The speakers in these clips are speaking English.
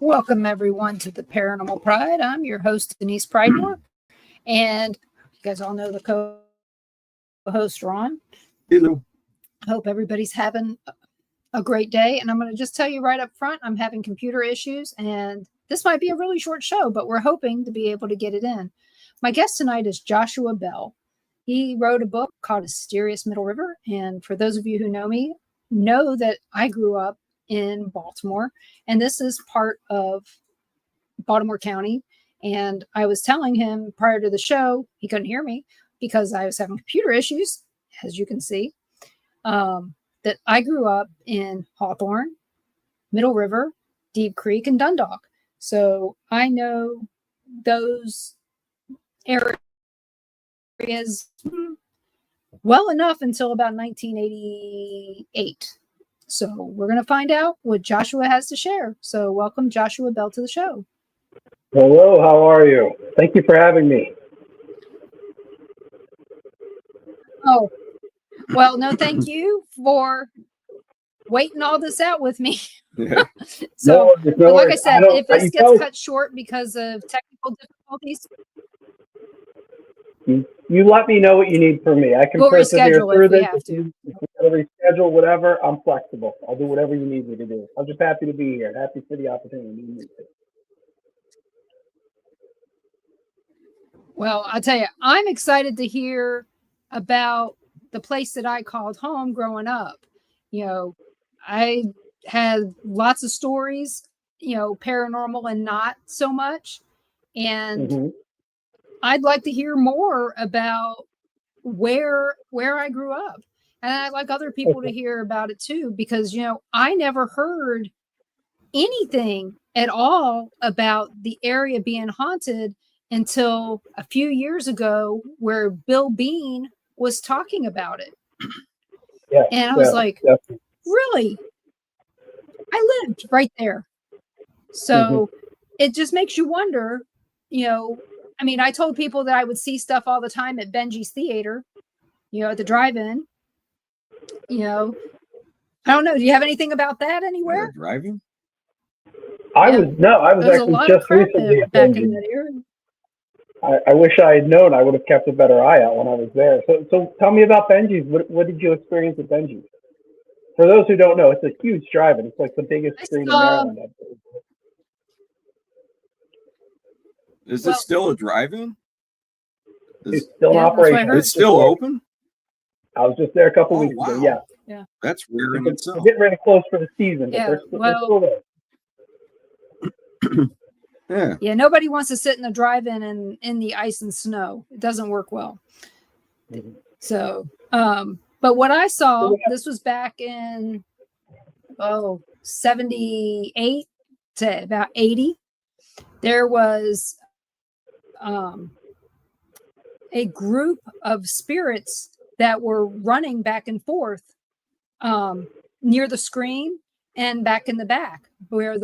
Welcome, everyone, to the Paranormal Pride. I'm your host, Denise Pridemore, and you guys all know the co-host, Ron. Hello. I hope everybody's having a great day, and I'm going to just tell you right up front, I'm having computer issues, and this might be a really short show, but we're hoping to be able to get it in. My guest tonight is Joshua Bell. He wrote a book called Mysterious Middle River, and for those of you who know me, know that I grew up in Baltimore, and this is part of Baltimore County. And I was telling him prior to the show, he couldn't hear me because I was having computer issues, as you can see, that I grew up in Hawthorne, Middle River, Deep Creek, and Dundalk. So I know those areas well enough until about 1988. So we're going to find out what Joshua has to share. So welcome Joshua Bell to the show. Hello, how are you? Thank you for having me. Oh, well, no, thank you for waiting all this out with me. So, like I said, if this gets cut short because of technical difficulties, you let me know what you need from me. I can we'll reschedule if we have to. If you got to reschedule, whatever, I'm flexible. I'll do whatever you need me to do. I'm just happy to be here. Happy for the opportunity. Well, I'll tell you, I'm excited to hear about the place that I called home growing up. You know, I had lots of stories, you know, paranormal and not so much. And I'd like to hear more about where I grew up. And I'd like other people to hear about it too, because, you know, I never heard anything at all about the area being haunted until a few years ago, where Bill Bean was talking about it. And I was like, really? I lived right there. So it just makes you wonder, you know, I mean, I told people that I would see stuff all the time at Benji's Theater, you know, at the drive-in. You know, I don't know. Do you have anything about that anywhere? Driving? I was actually just recently back in that area. I wish I had known. I would have kept a better eye out when I was there. So tell me about Benji's. What did you experience at Benji's? For those who don't know, it's a huge drive-in. It's like the biggest screen in Maryland. Is this still a drive-in? It's still in operation. It's still open? I was just there a couple weeks ago. Yeah. That's weird in itself. Getting ready to close for the season, but they're still there. Yeah, nobody wants to sit in the drive-in and in the ice and snow. It doesn't work well. So, but what I saw, this was back in 78 to about 80. There was a group of spirits that were running back and forth near the screen and back in the back, where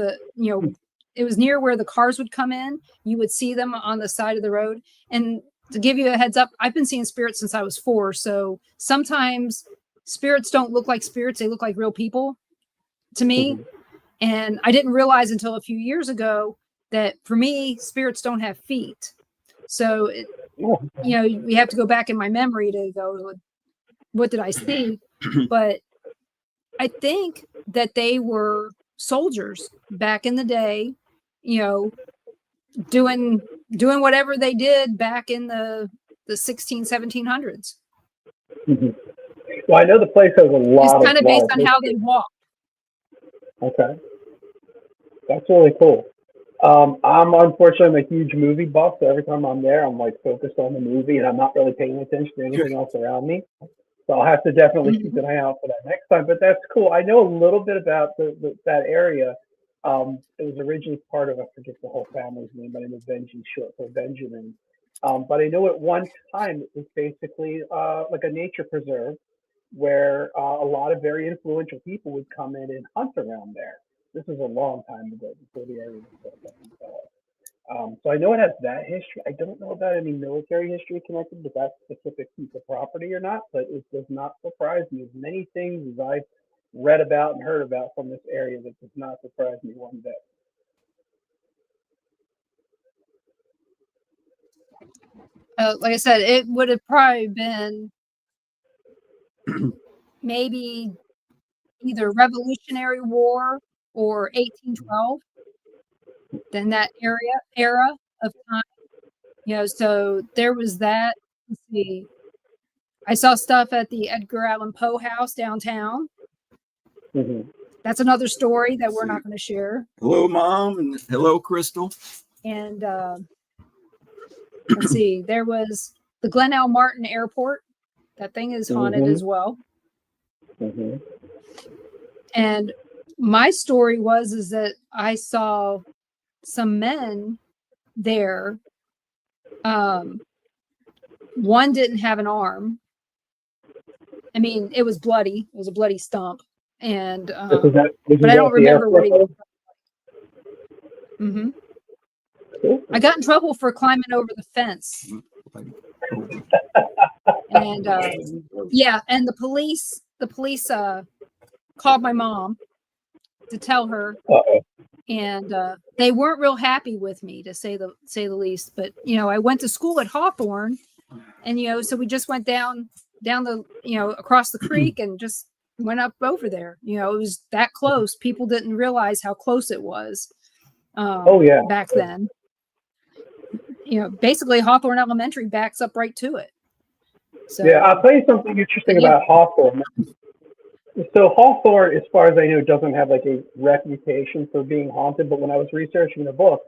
it was near where the cars would come in. You would see them on the side of the road. And to give you a heads up, I've been seeing spirits since I was 4. So sometimes spirits don't look like spirits. They look like real people to me. And I didn't realize until a few years ago that for me, spirits don't have feet. So, we have to go back in my memory to go, what did I see? But I think that they were soldiers back in the day, doing whatever they did back in the 1700s. Well, I know the place has a lot it's kind of based on how they walk. Okay. That's really cool. I'm unfortunately a huge movie buff, so every time I'm there, I'm like focused on the movie and I'm not really paying attention to anything else around me. So I'll have to definitely keep an eye out for that next time. But that's cool. I know a little bit about that area. It was originally part of, I forget the whole family's name, but I know Benji, short for Benjamin. But I know at one time it was basically like a nature preserve where a lot of very influential people would come in and hunt around there. This is a long time ago before the area was built up and developed. So I know it has that history. I don't know about any military history connected with that specific piece of property or not, but it does not surprise me. As many things as I've read about and heard about from this area, that does not surprise me one bit. Like I said, it would have probably been maybe either Revolutionary War or 1812. Then that era of time, so there was that. Let's see. I saw stuff at the Edgar Allan Poe house downtown. Mm-hmm. That's another story that we're not going to share. Hello, Mom, and hello, Crystal. And let's see, there was the Glen L. Martin Airport. That thing is haunted as well. Mm-hmm. And my story is that I saw some men there. One didn't have an arm. I mean, it was bloody. It was a bloody stump. And but I don't remember what he was. Mm-hmm. I got in trouble for climbing over the fence. And and the police called my mom to tell her. And they weren't real happy with me, to say the least. But I went to school at Hawthorne, and so we just went down the across the creek and just went up over there. It was that close. People didn't realize how close it was. Back then. Basically Hawthorne Elementary backs up right to it. So I'll tell you something interesting about Hawthorne. So Hawthorne, as far as I know, doesn't have like a reputation for being haunted. But when I was researching the book,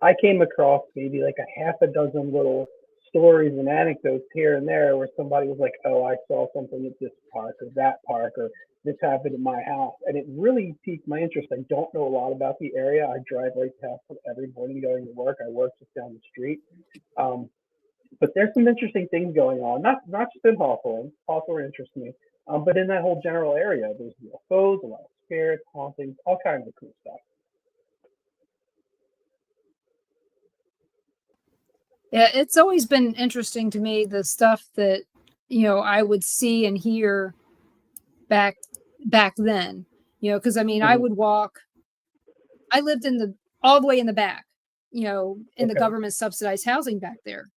I came across maybe like a half a dozen little stories and anecdotes here and there where somebody was like, "Oh, I saw something at this park or that park, or this happened at my house," and it really piqued my interest. I don't know a lot about the area. I drive right past it every morning going to work. I work just down the street. But there's some interesting things going on, not just in Hawthorne. Hawthorne interests me, but in that whole general area, there's UFOs, a lot of spirits, hauntings, all kinds of cool stuff. Yeah, it's always been interesting to me, the stuff that I would see and hear back then. Because I mean, I would walk. I lived all the way in the back, in the government subsidized housing back there.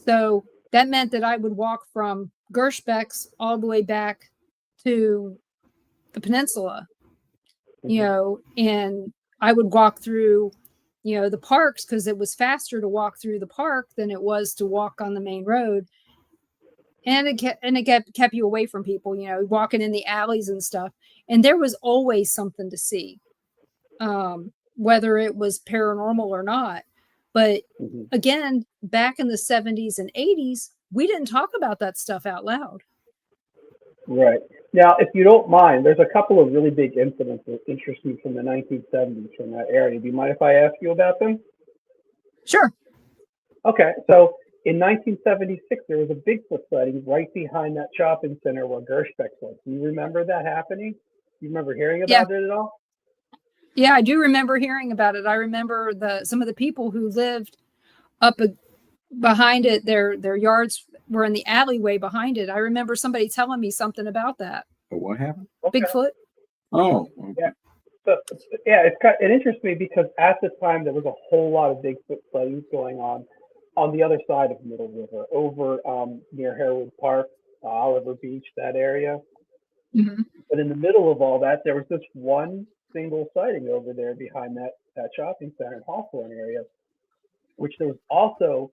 So that meant that I would walk from Gershbeck's all the way back to the peninsula, and I would walk through, the parks, because it was faster to walk through the park than it was to walk on the main road. And it kept you away from people, walking in the alleys and stuff. And there was always something to see, whether it was paranormal or not. But again, back in the 70s and 80s, we didn't talk about that stuff out loud. Right. Now, if you don't mind, there's a couple of really big incidents that interest me from the 1970s from that area. Do you mind if I ask you about them? Sure. Okay. So in 1976, there was a Bigfoot sighting right behind that shopping center where Gershbeck was. Do you remember that happening? Do you remember hearing about it at all? Yeah, I do remember hearing about it. I remember some of the people who lived up behind it. Their yards were in the alleyway behind it. I remember somebody telling me something about that. But what happened? Bigfoot. Oh, okay. So, it interests me because at the time there was a whole lot of Bigfoot sightings going on the other side of Middle River, over near Harewood Park, Oliver Beach, that area. Mm-hmm. But in the middle of all that, there was this one single sighting over there behind that shopping center in Hawthorne area, which there was also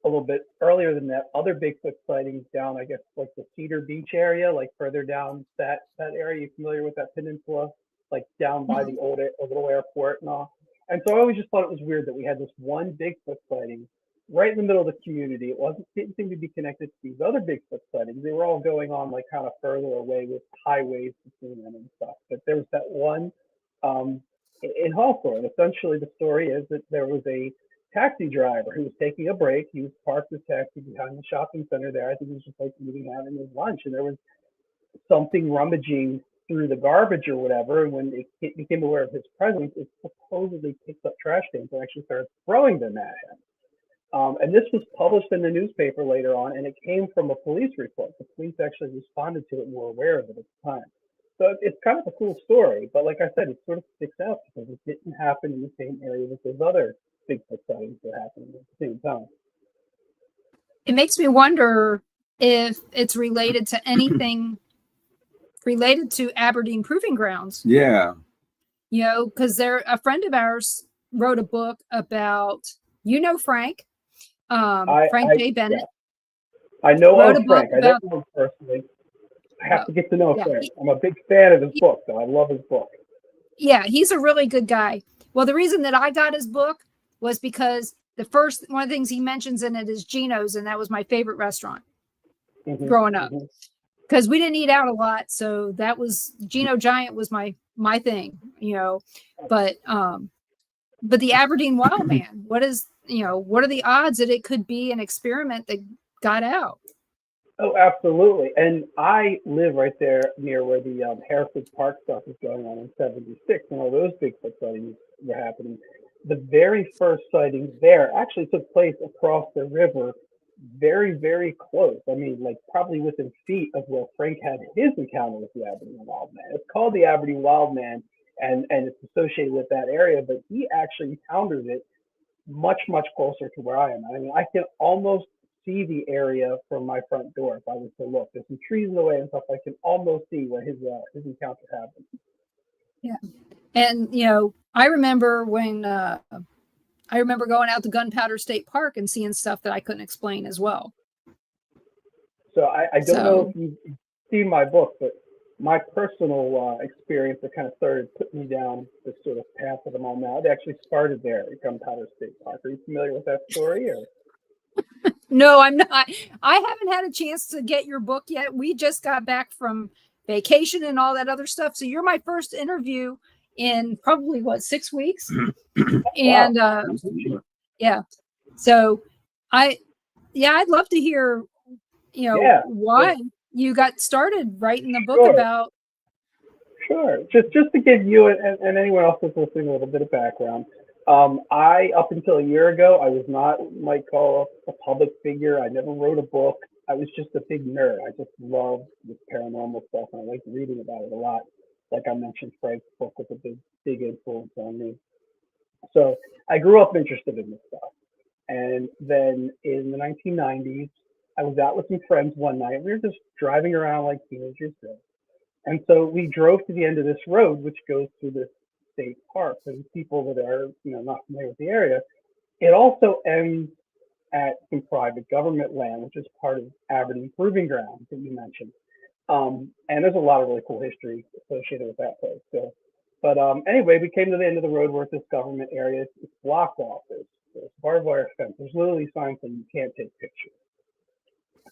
a little bit earlier than that, other Bigfoot sightings down, I guess, like the Cedar Beach area, like further down that area. You familiar with that peninsula? Like down by the old little airport and all. And so I always just thought it was weird that we had this one Bigfoot sighting right in the middle of the community. Didn't seem to be connected to these other Bigfoot sightings. They were all going on like kind of further away with highways between them and stuff. But there was that one in Hawthorne. Essentially, the story is that there was a taxi driver who was taking a break. He was parked his taxi behind the shopping center there. I think he was just like having his lunch, and there was something rummaging through the garbage or whatever. And when it became aware of his presence, it supposedly picked up trash cans and actually started throwing them at him. And this was published in the newspaper later on, and it came from a police report. The police actually responded to it and were aware of it at the time. So it's kind of a cool story, but like I said, it sort of sticks out because it didn't happen in the same area that those other Bigfoot sightings were happening at the same time. it makes me wonder if it's related to anything related to Aberdeen Proving Grounds. Yeah. Because a friend of ours wrote a book about, Frank, Frank J. Bennett. Yeah. I know wrote of a book Frank. I about, don't know him personally. I have to get to know yeah, Frank. I'm a big fan of his book, though. I love his book. yeah, he's a really good guy. Well, the reason that I got his book was because one of the things he mentions in it is Gino's, and that was my favorite restaurant growing up. Because we didn't eat out a lot, so that was Gino Giant was my thing, But the Aberdeen Wild Man, what are the odds that it could be an experiment that got out? Oh, absolutely. And I live right there near where the Hereford Park stuff is going on in '76, and all those Bigfoot sightings were happening. The very first sighting there actually took place across the river, very, very close. I mean, like probably within feet of where Frank had his encounter with the Aberdeen Wild Man. It's called the Aberdeen Wild Man, and it's associated with that area, but he actually encountered it much, much closer to where I am. I mean, I can almost see the area from my front door if I was to look. There's some trees in the way and stuff. I can almost see where his encounter happened. Yeah, and I remember going out to Gunpowder State Park and seeing stuff that I couldn't explain as well. So I don't know if you've seen my book, but my personal experience that kind of started putting me down this sort of path that I'm on now, it actually started there at Gunpowder State Park. Are you familiar with that story? Or? No, I'm not. I haven't had a chance to get your book yet. We just got back from vacation and all that other stuff. So you're my first interview in probably 6 weeks. And yeah. So I'd love to hear, why you got started writing the book about. Sure. Just to give you and anyone else that's listening a little bit of background. I, up until a year ago, I was not what you might call a public figure. I never wrote a book. I was just a big nerd. I just loved this paranormal stuff, and I liked reading about it a lot. Like I mentioned, Frank's book was a big influence on me. So I grew up interested in this stuff. And then in the 1990s, I was out with some friends one night. We were just driving around like teenagers did. And so we drove to the end of this road, which goes through this state park. And people that are, not familiar with the area, it also ends at some private government land, which is part of Aberdeen Proving Grounds that you mentioned. And there's a lot of really cool history associated with that place. So, but anyway, we came to the end of the road. We're at this government area. It's blocked off. There's barbed wire fence. There's literally signs saying you can't take pictures.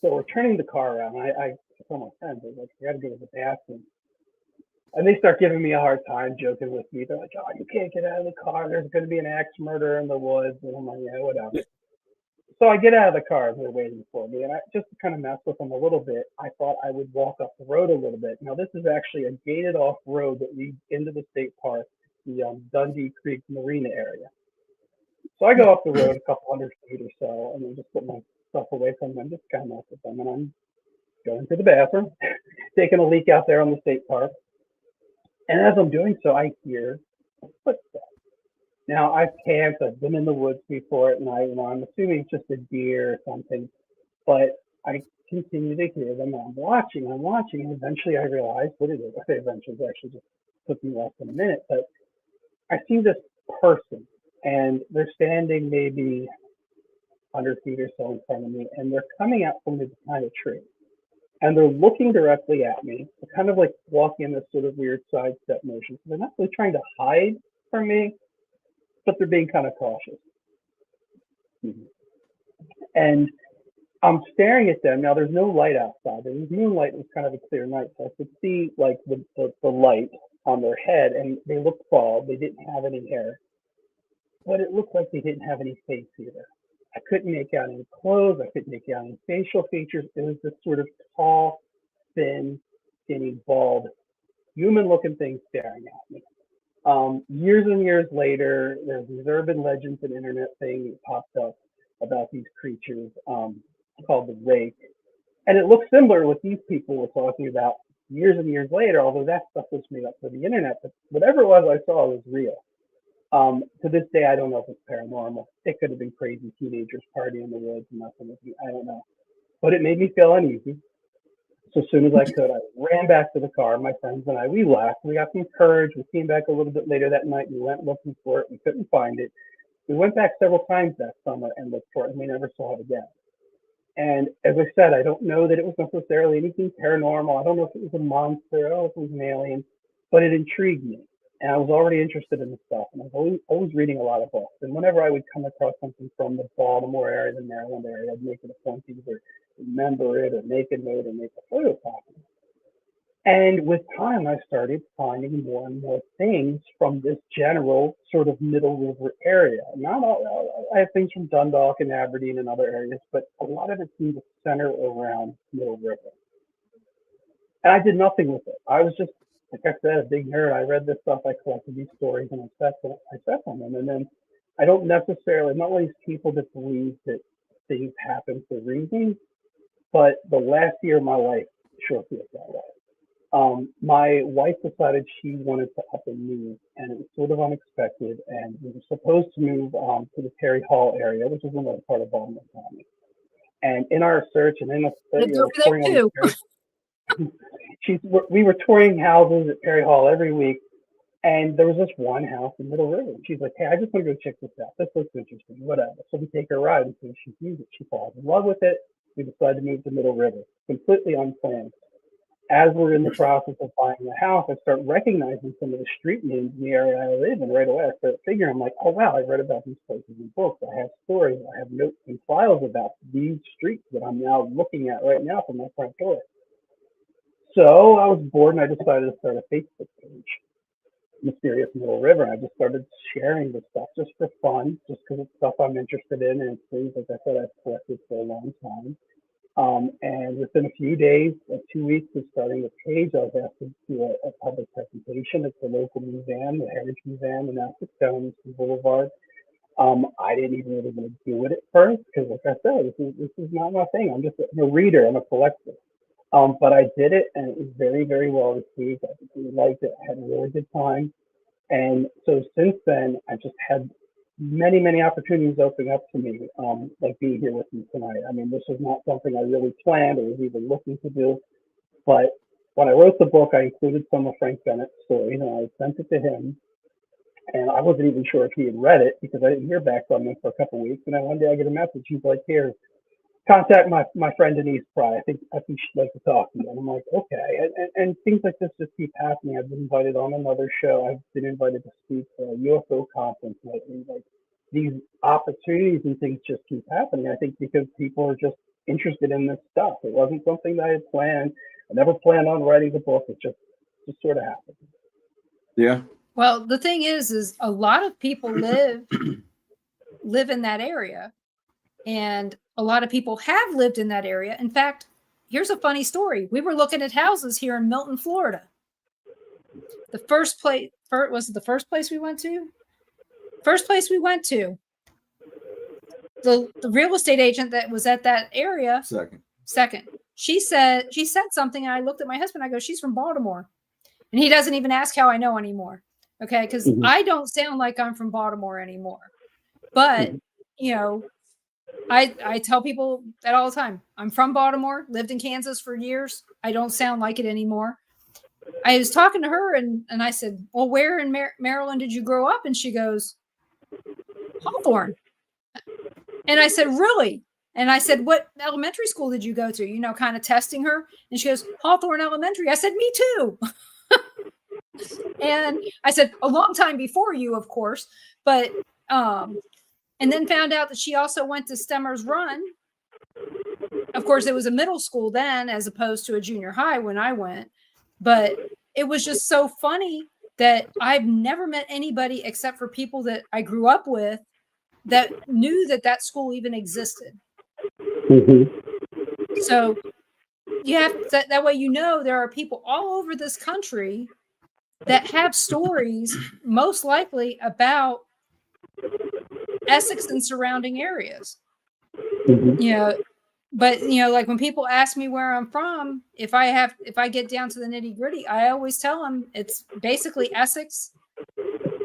So we're turning the car around. I tell my friends, I was like, I got to go to the bathroom. And they start giving me a hard time, joking with me. They're like, oh, you can't get out of the car. There's going to be an axe murder in the woods. And I'm like, yeah, whatever. So I get out of the car as they're waiting for me. And just to kind of mess with them a little bit, I thought I would walk up the road a little bit. Now, this is actually a gated off road that leads into the state park, the Dundee Creek Marina area. So I go up the road a couple hundred feet or so, and then just put my stuff away from them, just kind of mess with them. And I'm going to the bathroom, taking a leak out there on the state park. And as I'm doing so, I hear footsteps. Now, I've camped, I've been in the woods before at night, I'm assuming it's just a deer or something, but I continue to hear them. I'm watching, and eventually I realize what it is. I say eventually, it actually just took me less than a minute, but I see this person, and they're standing maybe 100 feet or so in front of me, and they're coming out from behind a tree. And they're looking directly at me. They're kind of like walking in this sort of weird sidestep motion. So they're not really trying to hide from me, but they're being kind of cautious. And I'm staring at them. Now, there's no light outside. There was moonlight. It was kind of a clear night. So I could see like the light on their head, and they looked bald. They didn't have any hair. But it looked like they didn't have any face either. I couldn't make out any clothes. I couldn't make out any facial features. It was this sort of tall, thin, skinny, bald, human-looking thing staring at me. Years and years later, there's these urban legends and internet thing that popped up about these creatures called the Rake. And it looks similar to what these people were talking about years and years later, although that stuff was made up for the internet. But whatever it was I saw was real. To this day, I don't know if it's paranormal. It could have been crazy teenagers partying in the woods and messing with me. I don't know. But it made me feel uneasy. So as soon as I could, I ran back to the car. My friends and I, we left. We got some courage. We came back a little bit later that night. We went looking for it. We couldn't find it. We went back several times that summer and looked for it, and we never saw it again. And as I said, I don't know that it was necessarily anything paranormal. I don't know if it was a monster. I don't know if it was an alien, but it intrigued me. And I was already interested in this stuff. And I was always reading a lot of books. And whenever I would come across something from the Baltimore area, the Maryland area, I'd make it a point to either remember it or make a note or make a photocopy. And with time, I started finding more and more things from this general sort of Middle River area. Not all, I have things from Dundalk and Aberdeen and other areas, but a lot of it seemed to center around Middle River. And I did nothing with it. I was just, like I said, a big nerd. I read this stuff, I collected these stories, and I sat on them. And then I don't necessarily, I'm not one of these people that believe that things happen for reasons, but the last year of my life sure feels that way. My wife decided she wanted to up and move, and it was sort of unexpected. And we were supposed to move to the Terry Hall area, which is another part of Baltimore County. And in our search and in touring on we were touring houses at Perry Hall every week, and there was this one house in Middle River. She's like, "Hey, I just want to go check this out. This looks interesting, whatever." So we take her ride and see if she sees it. She falls in love with it. We decide to move to Middle River, completely unplanned. As we're in the process of buying the house, I start recognizing some of the street names in the area I live in. Right away, I start figuring, I'm like, oh, wow, I've read about these places in books. I have stories. I have notes and files about these streets that I'm now looking at right now from my front door. So I was bored, and I decided to start a Facebook page, Mysterious Middle River. And I just started sharing this stuff just for fun, just because it's stuff I'm interested in, and it's things, like I said, I've collected for a long time. And within a few days, 2 weeks of starting the page, I was asked to do a public presentation at the local museum, the Heritage Museum in Essex, down Eastern Boulevard. I didn't even really want to do it at first because, like I said, this is not my thing. I'm just a reader. I'm a collector. But I did it, and it was very, very well received. I really liked it. I had a really good time. And so since then, I just had many, many opportunities opening up to me, like being here with you tonight. I mean, this was not something I really planned or was even looking to do. But when I wrote the book, I included some of Frank Bennett's stories, and I sent it to him. And I wasn't even sure if he had read it because I didn't hear back from him for a couple of weeks. And then one day I get a message. He's like, "Here, contact my friend Denise Pry. I think she'd like to talk to you." And I'm like, okay. And things like this just keep happening. I've been invited on another show. I've been invited to speak at a UFO conference lately. Like, these opportunities and things just keep happening. I think because people are just interested in this stuff. It wasn't something that I had planned. I never planned on writing the book. It just sort of happened. Yeah. Well, the thing is a lot of people live in that area, and a lot of people have lived in that area. In fact, here's a funny story. We were looking at houses here in Milton, Florida. The first place we went to? First place we went to. The real estate agent that was at that area. Second. She said something, and I looked at my husband. I go, "She's from Baltimore." And he doesn't even ask how I know anymore. Okay. Because I don't sound like I'm from Baltimore anymore. But, I tell people that all the time. I'm from Baltimore, lived in Kansas for years. I don't sound like it anymore. I was talking to her, and I said, "Well, where in Maryland did you grow up?" And she goes, "Hawthorne." And I said, "Really?" And I said, "What elementary school did you go to?" Kind of testing her. And she goes, "Hawthorne Elementary." I said, "Me too." And I said, "A long time before you, of course." But, and then found out that she also went to Stemmers Run. Of course, it was a middle school then as opposed to a junior high when I went. But it was just so funny that I've never met anybody except for people that I grew up with that knew that school even existed. So you have that way, there are people all over this country that have stories, most likely about Essex and surrounding areas. But like when people ask me where I'm from, if I get down to the nitty gritty, I always tell them it's basically Essex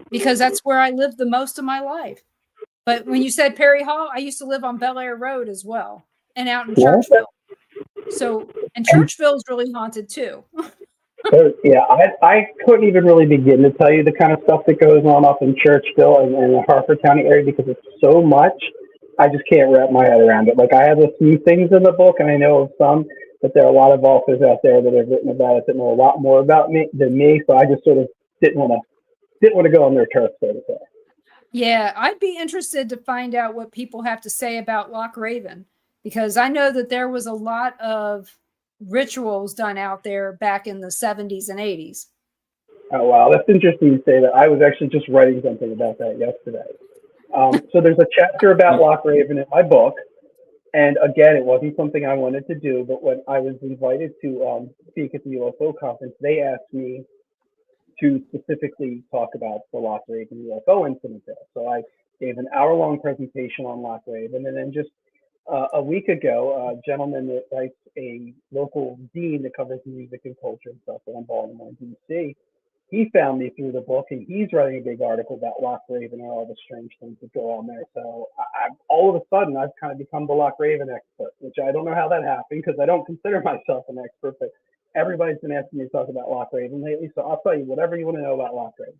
because that's where I lived the most of my life. But when you said Perry Hall, I used to live on Bel Air Road as well, and out in Churchville. So, and Churchville is really haunted too. So, yeah, I couldn't even really begin to tell you the kind of stuff that goes on up in Churchville and the Harford County area because it's so much. I just can't wrap my head around it. Like, I have a few things in the book, and I know of some, but there are a lot of authors out there that have written about it that know a lot more about me than me. So I just sort of didn't want to go on their turf, so to say. Yeah, I'd be interested to find out what people have to say about Loch Raven, because I know that there was a lot of rituals done out there back in the 70s and 80s. Oh, wow. That's interesting you say that. I was actually just writing something about that yesterday. So there's a chapter about Loch Raven in my book. And again, it wasn't something I wanted to do, but when I was invited to speak at the UFO conference, they asked me to specifically talk about the Loch Raven UFO incident there. So I gave an hour-long presentation on Loch Raven, and then just a week ago, a gentleman that writes a local zine that covers music and culture and stuff in Baltimore, D.C., he found me through the book, and he's writing a big article about Loch Raven and all the strange things that go on there. So all of a sudden, I've kind of become the Loch Raven expert, which I don't know how that happened because I don't consider myself an expert, but everybody's been asking me to talk about Loch Raven lately, so I'll tell you whatever you want to know about Loch Raven.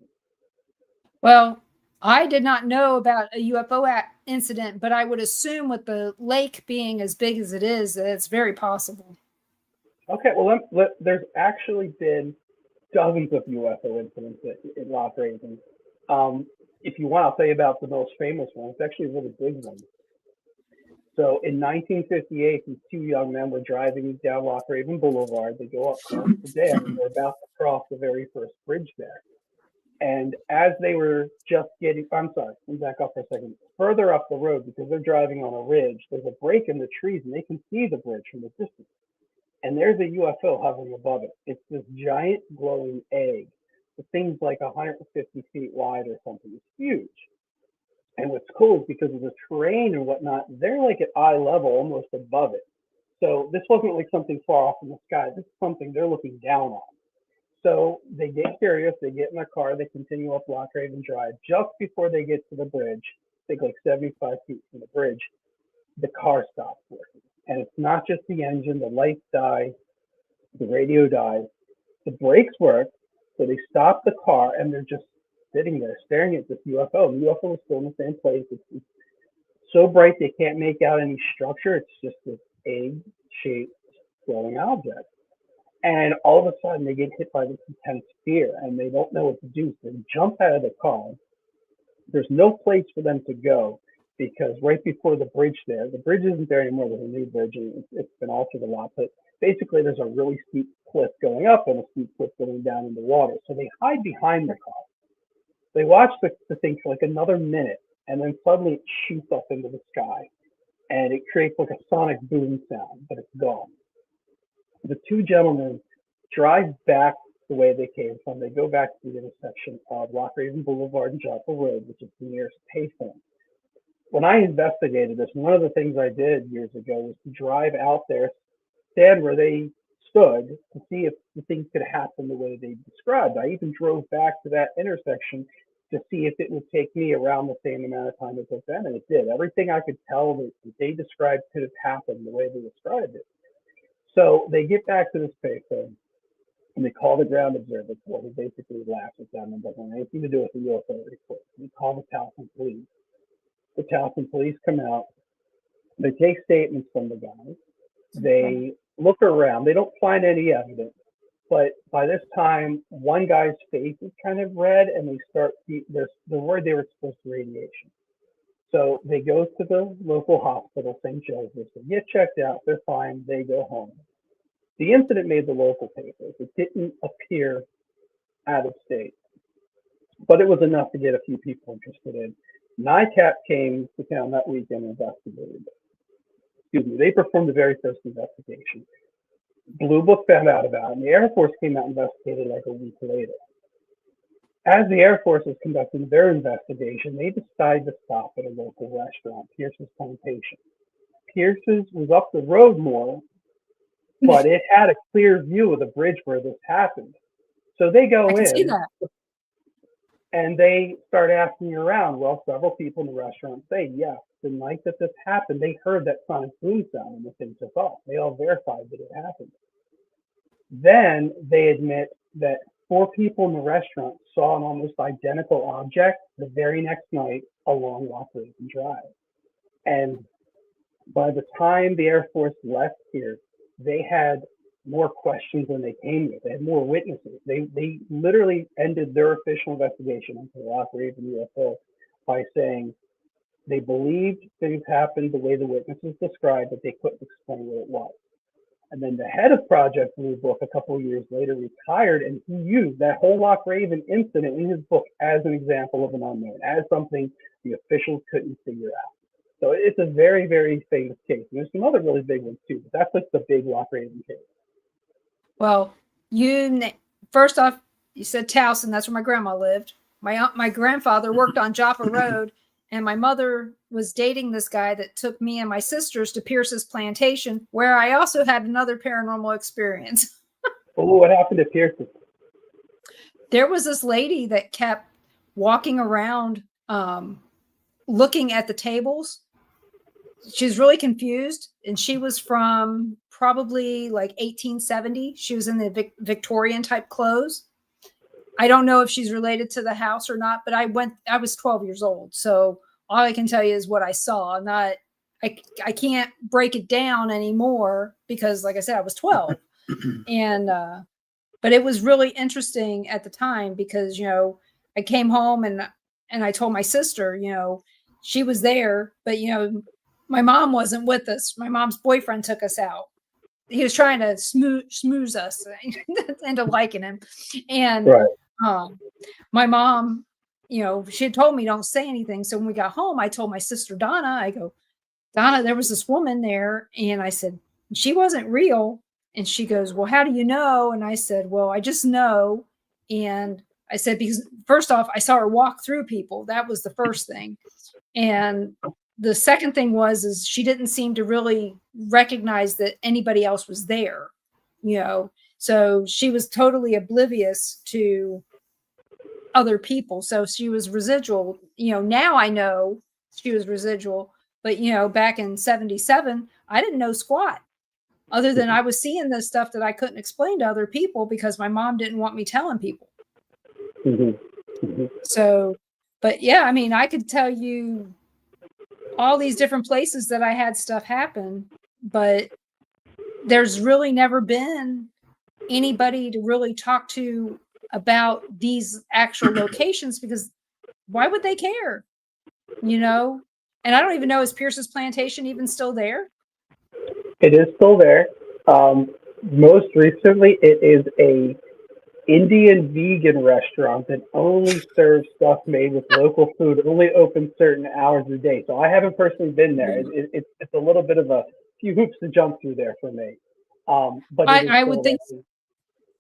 Well, I did not know about a UFO incident, but I would assume with the lake being as big as it is, that it's very possible. Okay, well, there's actually been dozens of UFO incidents in Loch Raven. If you want, I'll tell you about the most famous one. It's actually a really big one. So in 1958, these two young men were driving down Loch Raven Boulevard. They go up across the dam, and they're about to cross the very first bridge there. And as they were just getting, I'm sorry, let me back up for a second. Further up the road, because they're driving on a ridge, there's a break in the trees, and they can see the bridge from the distance. And there's a UFO hovering above it. It's this giant glowing egg. The thing's like 150 feet wide or something. It's huge. And what's cool is because of the terrain and whatnot, they're like at eye level, almost above it. So this wasn't like something far off in the sky. This is something they're looking down on. So they get curious. They get in their car. They continue up Loch Raven Drive. Just before they get to the bridge, I think like 75 feet from the bridge, the car stops working. And it's not just the engine, the lights die, the radio dies, the brakes work, so they stop the car and they're just sitting there staring at this UFO. The UFO is still in the same place. It's so bright they can't make out any structure. It's just this egg-shaped glowing object. And all of a sudden they get hit by this intense fear and they don't know what to do. So they jump out of the car. There's no place for them to go, because right before the bridge there, the bridge isn't there anymore. There's a new bridge and it's been altered a lot, but basically there's a really steep cliff going up and a steep cliff going down in the water. So they hide behind the car. They watch the thing for like another minute, and then suddenly it shoots up into the sky and it creates like a sonic boom sound, but it's gone. The two gentlemen drive back the way they came from. They go back to the intersection of Loch Raven Boulevard and Chapel Road, which is the nearest payphone. When I investigated this, one of the things I did years ago was to drive out there, stand where they stood to see if the things could happen the way they described. I even drove back to that intersection to see if it would take me around the same amount of time it took them, and it did. Everything I could tell that they described could have happened the way they described it. So they get back to this payphone, and they call the ground observatory, who basically laughs at them and doesn't have anything to do with the UFO report. They call the Towson police. The Towson police come out. They take statements from the guys. They look around. They don't find any evidence. But by this time, one guy's face is kind of red, and they're worried they were exposed to radiation. So they go to the local hospital, St. Joseph's. They get checked out. They're fine. They go home. The incident made the local papers. It didn't appear out of state, but it was enough to get a few people interested in. NICAP came to town that weekend and investigated it. Excuse me. They performed the very first investigation. Blue Book found out about it, and the Air Force came out and investigated like a week later. As the Air Force was conducting their investigation, they decided to stop at a local restaurant, Pierce's Plantation. Pierce's was up the road more, but it had a clear view of the bridge where this happened. So they go I can in. see that. And they start asking around. Well, several people in the restaurant say, yes, the night that this happened, they heard that sonic boom sound and the thing took off. They all verified that it happened. Then they admit that 4 people in the restaurant saw an almost identical object the very next night along Loch Raven Drive. And by the time the Air Force left here, they had more questions than they came with. They had more witnesses. They literally ended their official investigation into the Loch Raven UFO by saying they believed things happened the way the witnesses described, but they couldn't explain what it was. And then the head of Project Blue Book a couple of years later retired, and he used that whole Loch Raven incident in his book as an example of an unknown, as something the officials couldn't figure out. So it's a very, very famous case. And there's some other really big ones too, but that's like the big Loch Raven case. Well, first off, you said Towson. That's where my grandma lived. My grandfather worked on Joppa Road, and my mother was dating this guy that took me and my sisters to Pierce's plantation, where I also had another paranormal experience. Oh, what happened to Pierce's? There was this lady that kept walking around looking at the tables. She was really confused, and she was from probably like 1870. She was in the Victorian type clothes. I don't know if she's related to the house or not, but I was 12 years old. So all I can tell you is what I saw. I can't break it down anymore because, like I said, I was 12. And, but it was really interesting at the time because, I came home and I told my sister, she was there, but, my mom wasn't with us. My mom's boyfriend took us out. He was trying to smooze us into liking him. And, right. My mom, she had told me don't say anything. So when we got home, I told my sister Donna, I go, Donna, there was this woman there. And I said, she wasn't real. And she goes, well, how do you know? And I said, well, I just know. And I said, because first off, I saw her walk through people. That was the first thing. And the second thing is she didn't seem to really recognize that anybody else was there, so she was totally oblivious to other people. So she was residual. Now I know she was residual, but back in 77, I didn't know squat other than I was seeing this stuff that I couldn't explain to other people because my mom didn't want me telling people. Mm-hmm. Mm-hmm. So, but yeah, I mean, I could tell you all these different places that I had stuff happen, but there's really never been anybody to really talk to about these actual locations because why would they care? And I don't even know, is Pierce's plantation even still there? It is still there. Most recently, it is a Indian vegan restaurant that only serves stuff made with local food, only open certain hours a day. So I haven't personally been there. It's a little bit of a few hoops to jump through there for me. But I would think so.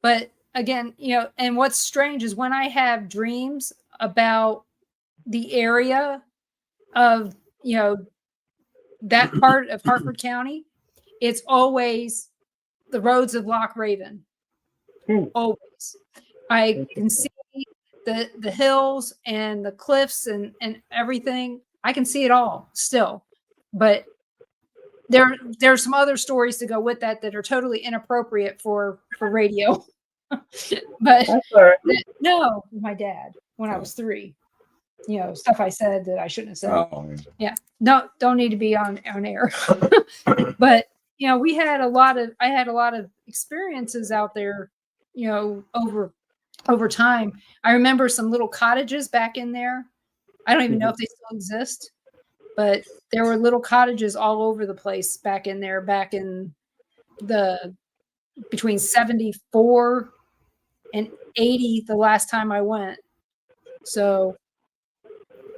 But again, and what's strange is when I have dreams about the area of, that part of Hartford County, it's always the roads of Loch Raven. Always. I can see the hills and the cliffs and everything. I can see it all still. But there's some other stories to go with that are totally inappropriate for radio. But that's all right. No, my dad, when I was 3, stuff I said that I shouldn't have said. Oh, yeah. No, don't need to be on air. But I had a lot of experiences out there, over time. I remember some little cottages back in there. I don't even know if they still exist, but there were little cottages all over the place back in there, back in between 74 and 80, the last time I went. So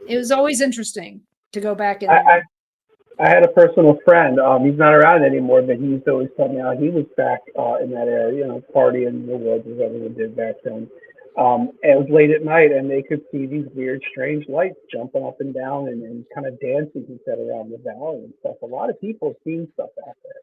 it was always interesting to go back in there. I had a personal friend. He's not around anymore, but he used to always tell me how he was back in that area, partying in the woods as everyone did back then. It was late at night, and they could see these weird, strange lights jumping up and down and kind of dancing, he said, around the valley and stuff. A lot of people have seen stuff out there.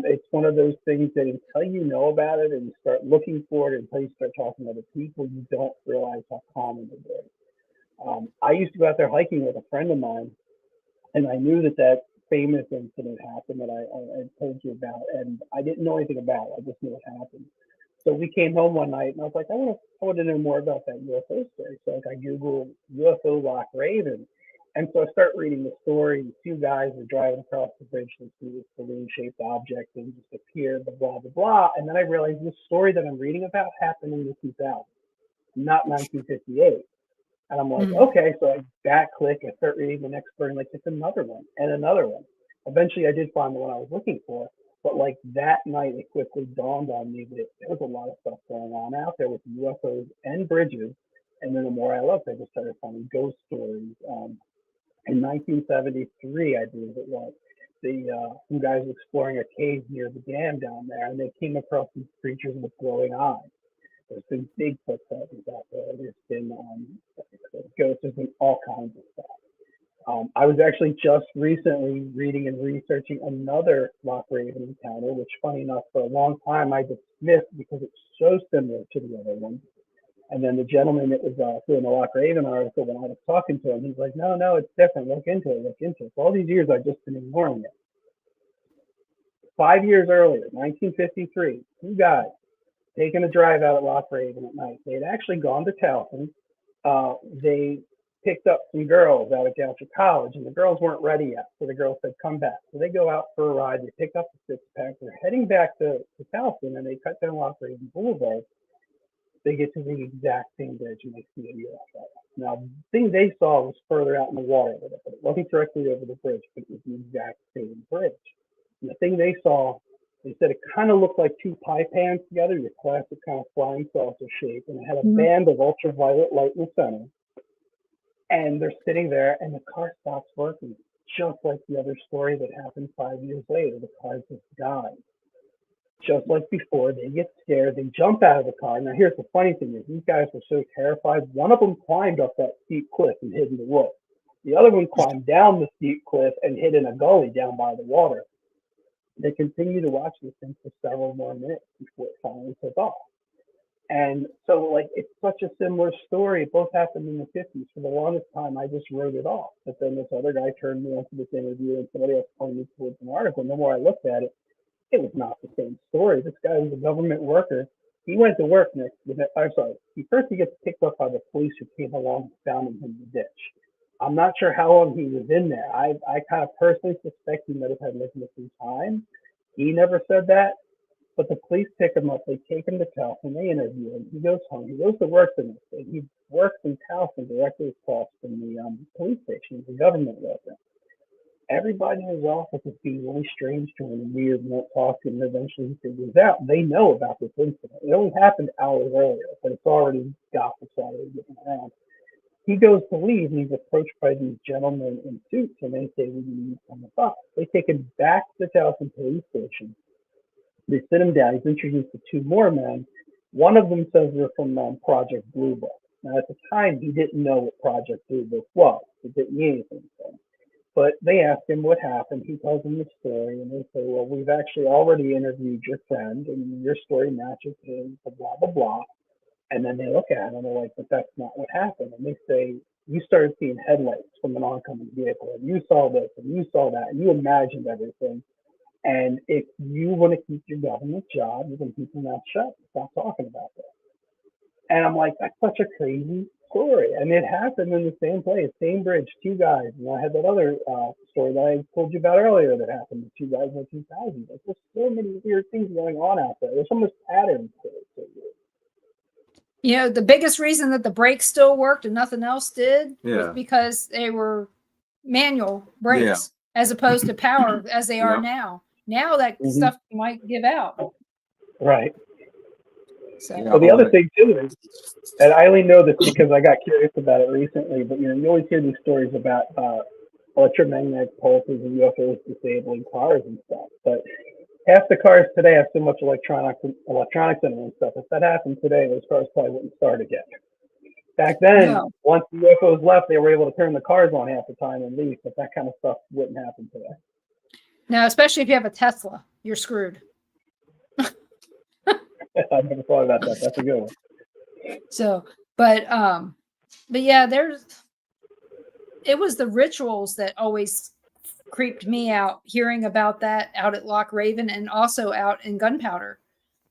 It's one of those things that until you know about it and you start looking for it, until you start talking to other people, you don't realize how common it is. I used to go out there hiking with a friend of mine, and I knew that famous incident happened that I told you about, and I didn't know anything about it. I just knew it happened. So we came home one night, and I was like, I want to know more about that UFO story. So like, I Googled UFO Loch Raven, and so I start reading the story. Two guys are driving across the bridge and see this balloon-shaped object and just appear, blah, blah, blah. And then I realized this story that I'm reading about happened in the 2000s, not 1958. And I'm like, okay, so I back click, I start reading the next story, and like, it's another one and another one. Eventually, I did find the one I was looking for. But like that night, it quickly dawned on me that there was a lot of stuff going on out there with UFOs and bridges. And then the more I looked, I just started finding ghost stories. In 1973, I believe it was, some guys were exploring a cave near the dam down there, and they came across these creatures with glowing eyes. There's been Bigfoot sightings out there. There's been ghosts. There's been all kinds of stuff. I was actually just recently reading and researching another Loch Raven encounter, which, funny enough, for a long time I dismissed because it's so similar to the other one. And then the gentleman that was doing the Loch Raven article, when I was talking to him, he's like, no, it's different. Look into it. For all these years, I've just been ignoring it. 5 years earlier, 1953, two guys taking a drive out at Loch Raven at night. They had actually gone to Towson. They picked up some girls out of Goucher College, and the girls weren't ready yet. So the girls said, come back. So they go out for a ride. They pick up the six-pack. They're heading back to Towson, and they cut down Loch Raven Boulevard. They get to the exact same bridge, and they see a UFO. Now, the thing they saw was further out in the water. It wasn't directly over the bridge, but it was the exact same bridge. And the thing they saw, they said it kind of looked like two pie pans together, your classic kind of flying saucer shape, and it had a band of ultraviolet light in the center. And they're sitting there, and the car stops working, just like the other story that happened 5 years later. The car just died. Just like before, they get scared, they jump out of the car. Now, here's the funny thing is these guys were so terrified, one of them climbed up that steep cliff and hid in the woods. The other one climbed down the steep cliff and hid in a gully down by the water. They continued to watch this thing for several more minutes before it finally took off. And so, like, it's such a similar story. It both happened in the 50s. For the longest time, I just wrote it off. But then this other guy turned me onto this interview, and somebody else pointed me towards an article. And the more I looked at it, it was not the same story. This guy was a government worker. He went to work next to the, he gets picked up by the police who came along and found him in the ditch. I'm not sure how long he was in there. I kind of personally suspect he might have had missing time. He never said that, but the police pick him up. They take him to Towson. They interview him. He goes home. He goes to work the next day. He works in Towson directly across from the police station. He's a government worker. Everybody in his office is being really strange to him and weird and won't talk to him. And eventually he figures out they know about this incident. It only happened hours earlier, but it's already gossip's already getting around. He goes to leave, and he's approached by these gentlemen in suits, and they say, we need to come up. They take him back to the Towson police station. They sit him down. He's introduced to two more men. One of them says they're from Project Blue Book. Now, at the time, he didn't know what Project Blue Book was. It didn't mean anything to him. But they ask him what happened. He tells them the story, and they say, well, we've actually already interviewed your friend, and your story matches his, blah, blah, blah. And then they look at him, and they're like, but that's not what happened. And they say, you started seeing headlights from an oncoming vehicle, and you saw this, and you saw that, and you imagined everything. And if you want to keep your government job, you're going to keep your mouth shut. Stop talking about this. And I'm like, that's such a crazy story. And it happened in the same place, same bridge, two guys. And I had that other story that I told you about earlier that happened to two guys in the 2000s. Like, there's so many weird things going on out there. There's so much patterns to it. You know, the biggest reason that the brakes still worked and nothing else did was Yeah. because they were manual brakes as opposed to power as they are now. Now that stuff might give out. Right. So. Well, the other thing too is, and I only know this because I got curious about it recently, but you know, you always hear these stories about electromagnetic pulses and UFOs disabling cars and stuff. But half the cars today have so much electronics in them and stuff. If that happened today, those cars probably wouldn't start again. Back then, once the UFOs left, they were able to turn the cars on half the time and leave, but that kind of stuff wouldn't happen today. Now, especially if you have a Tesla, you're screwed. I never thought about that. That's a good one. So, but yeah, it was the rituals that always creeped me out. Hearing about that out at Loch Raven and also out in Gunpowder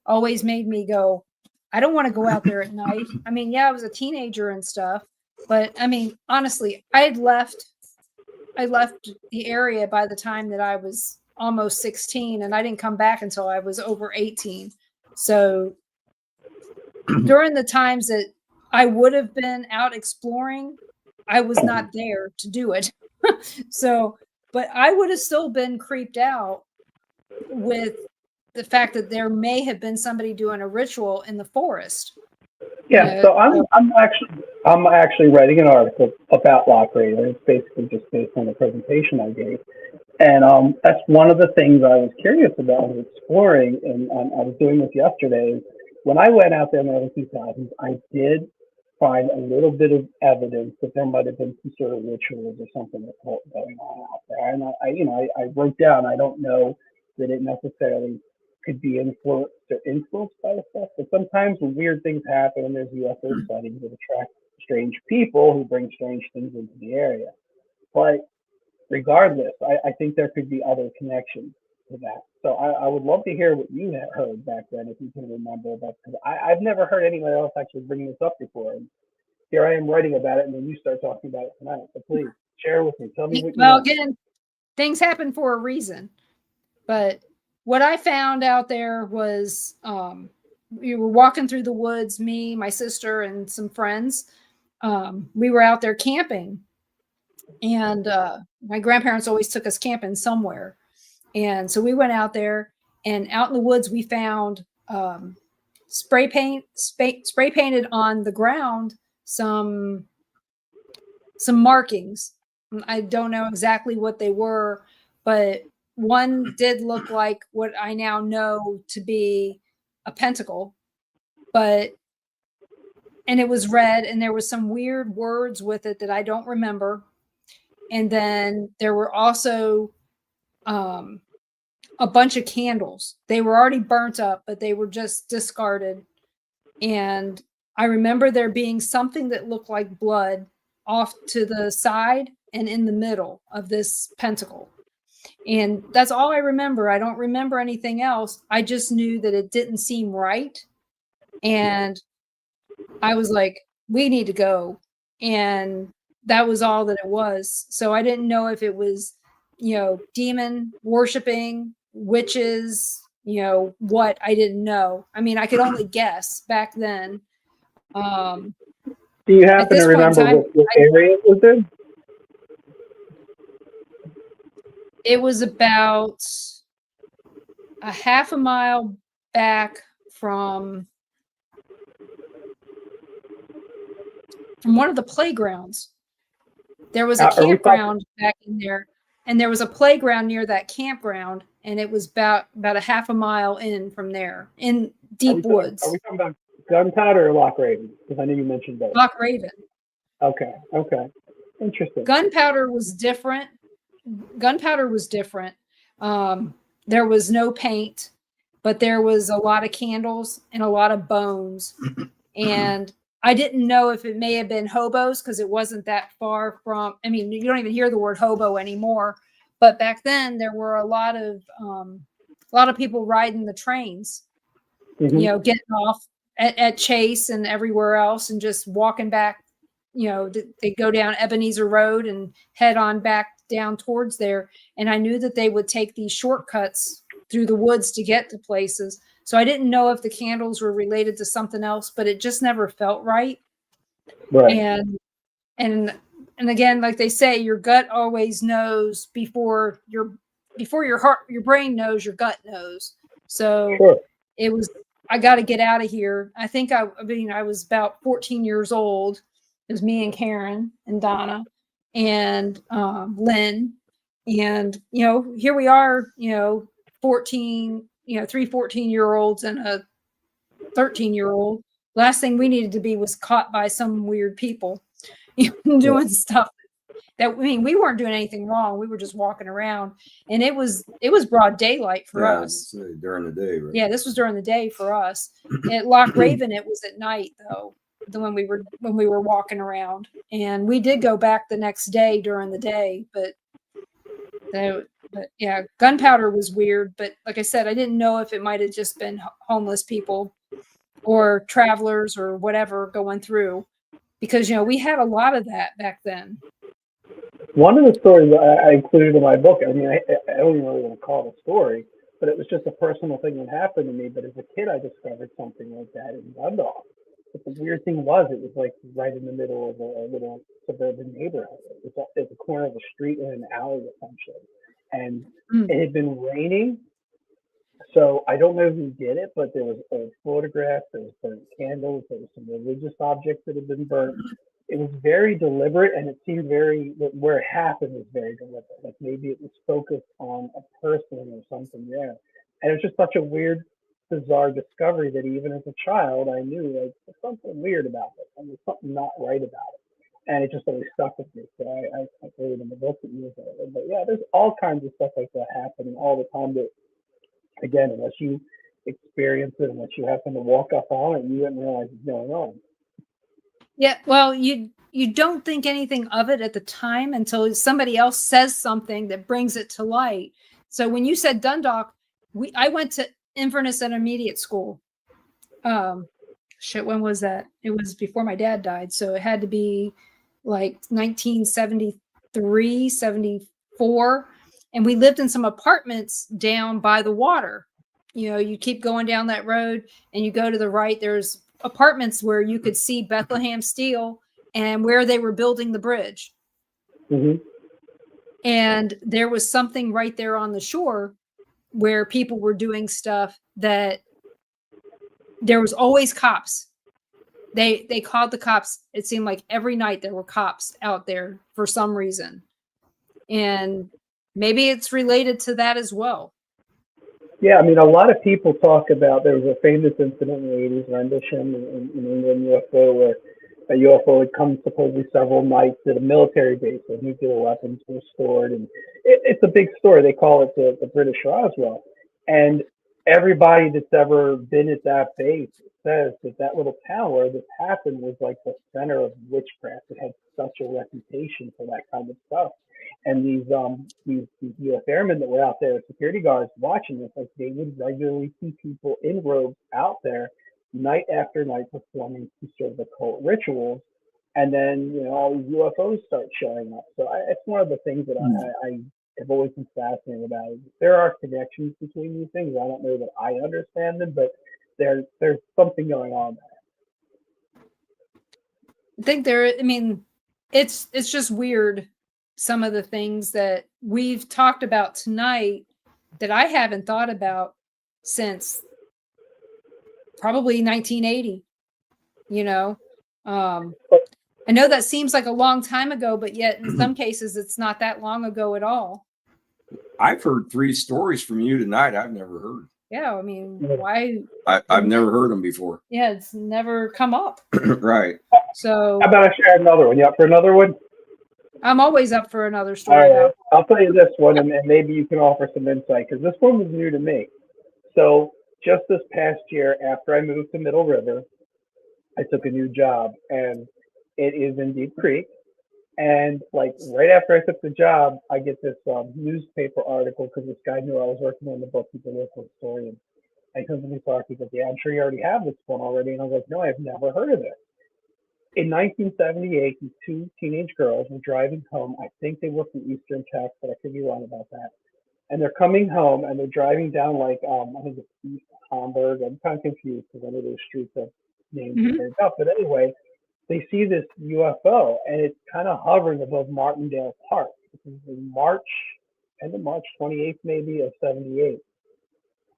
always made me go, I don't want to go out there at night. I mean, yeah, I was a teenager and stuff, but I mean, honestly, I left the area by the time that I was almost 16, and I didn't come back until I was over 18. So during the times that I would have been out exploring, I was not there to do it. So, but I would have still been creeped out with the fact that there may have been somebody doing a ritual in the forest. Yeah, so I'm actually writing an article about Loch Raven. It's basically just based on the presentation I gave, and that's one of the things I was curious about was exploring, and I was doing this yesterday. When I went out there in the early 2000s, I did find a little bit of evidence that there might have been some sort of rituals or something going on out there, and I wrote down. I don't know that it necessarily could be influenced by the stuff, but sometimes when weird things happen and there's UFO sightings that attract strange people who bring strange things into the area. But regardless, I think there could be other connections to that. So I would love to hear what you had heard back then, if you can remember that, because I've never heard anyone else actually bring this up before. And here I am writing about it, and then you start talking about it tonight. So please share with me. Tell me what you know. Well, again, things happen for a reason. But what I found out there was we were walking through the woods, me, my sister, and some friends. We were out there camping. And my grandparents always took us camping somewhere. And so we went out there, and out in the woods, we found spray painted on the ground some markings. I don't know exactly what they were, but one did look like what I now know to be a pentacle, and it was red, and there was some weird words with it that I don't remember. And then there were also a bunch of candles. They were already burnt up, but they were just discarded. And I remember there being something that looked like blood off to the side and in the middle of this pentacle. And that's all I remember. I don't remember anything else. I just knew that it didn't seem right. And I was like, we need to go. And that was all that it was. So I didn't know if it was, demon worshiping, witches, what, I didn't know. I mean, I could only guess back then. Do you happen to remember what area it was in? It was about a half a mile back from one of the playgrounds. There was a campground back in there, and there was a playground near that campground, and it was about a half a mile in from there, in deep woods. Are we talking about Gunpowder or Loch Raven? Because I know you mentioned both. Loch Raven. Okay. Interesting. Gunpowder was different. There was no paint, but there was a lot of candles and a lot of bones. And I didn't know if it may have been hobos, because it wasn't that far from, I mean, you don't even hear the word hobo anymore. But back then there were a lot of people riding the trains, getting off at Chase and everywhere else and just walking back. They go down Ebenezer Road and head on back down towards there. And I knew that they would take these shortcuts through the woods to get to places. So I didn't know if the candles were related to something else, but it just never felt right. Right. And again, like they say, your gut always knows before your brain knows, your gut knows. So sure. It was, I got to get out of here. I think I was about 14 years old. It was me and Karen and Donna and Lynn. And, here we are, 14, 3 14-year-olds and a 13-year-old. Last thing we needed to be was caught by some weird people doing stuff That, I mean, we weren't doing anything wrong. We were just walking around, and it was broad daylight for us. During the day, right? Yeah, this was during the day for us. At Loch Raven, it was at night though. When we were walking around, and we did go back the next day during the day, but yeah, gunpowder was weird. But like I said, I didn't know if it might have just been homeless people or travelers or whatever going through, because we had a lot of that back then. One of the stories I included in my book, I mean, I don't even really want to call it a story, but it was just a personal thing that happened to me. But as a kid, I discovered something like that in Dundalk. But the weird thing was, it was like right in the middle of a little suburban neighborhood. It was at the corner of a street and an alley, essentially. And it had been raining. So I don't know who did it, but there was old photographs, there was burnt candles, there was some religious objects that had been burnt. It was very deliberate, and it seemed where it happened was very deliberate. Like maybe it was focused on a person or something there. And it was just such a weird, bizarre discovery that even as a child, I knew like there's something weird about this. I mean, there's something not right about it. And it just always stuck with me. So I put it in the book that you wrote. But yeah, there's all kinds of stuff like that happening all the time that, again, unless you experience it, unless you happen to walk up on it, you didn't realize it's going on. Yeah, well, you don't think anything of it at the time until somebody else says something that brings it to light. So when you said Dundalk, I went to Inverness Intermediate School. When was that? It was before my dad died, so it had to be like 1973, 74. And we lived in some apartments down by the water. You keep going down that road and you go to the right, there's apartments where you could see Bethlehem Steel and where they were building the bridge. Mm-hmm. And there was something right there on the shore where people were doing stuff that there was always cops. They called the cops. It seemed like every night there were cops out there for some reason. And maybe it's related to that as well. Yeah, I mean, a lot of people talk about, there was a famous incident in the 80s rendition in England UFO where a UFO had come supposedly several nights at a military base where nuclear weapons were stored. And it's a big story. They call it the British Roswell. And everybody that's ever been at that base says that little town where this happened was like the center of witchcraft. It had such a reputation for that kind of stuff. And these U.S. airmen that were out there, security guards watching this, like they would regularly see people in robes out there night after night performing some sort of occult rituals. And then, all these UFOs start showing up. So it's one of the things that I have always been fascinated about. There are connections between these things. I don't know that I understand them, but there's something going on there. I think it's just weird. Some of the things that we've talked about tonight that I haven't thought about since probably 1980. I know that seems like a long time ago, but yet in some cases it's not that long ago at all. I've heard 3 stories from you tonight I've never heard. Yeah, I mean, why? I've never heard them before. Yeah, it's never come up. Right. So how about I share another one? You up for another one? I'm always up for another story. All right. I'll tell you this one, and maybe you can offer some insight, because this one was new to me. So just this past year, after I moved to Middle River, I took a new job, and it is in Deep Creek. And like right after I took the job, I get this newspaper article, because this guy knew I was working on the book. He's a local historian. And he comes to me talking, he goes, "Yeah, I'm sure you already have this one already." And I was like, "No, I've never heard of it." In 1978, these 2 teenage girls were driving home. I think they were from Eastern Texas, but I could be wrong about that. And they're coming home, and they're driving down I think it's East Hamburg. I'm kind of confused because I know those streets have names turned up. But anyway, they see this UFO, and it's kind of hovering above Martindale Park. This is in end of March 28th maybe of 78.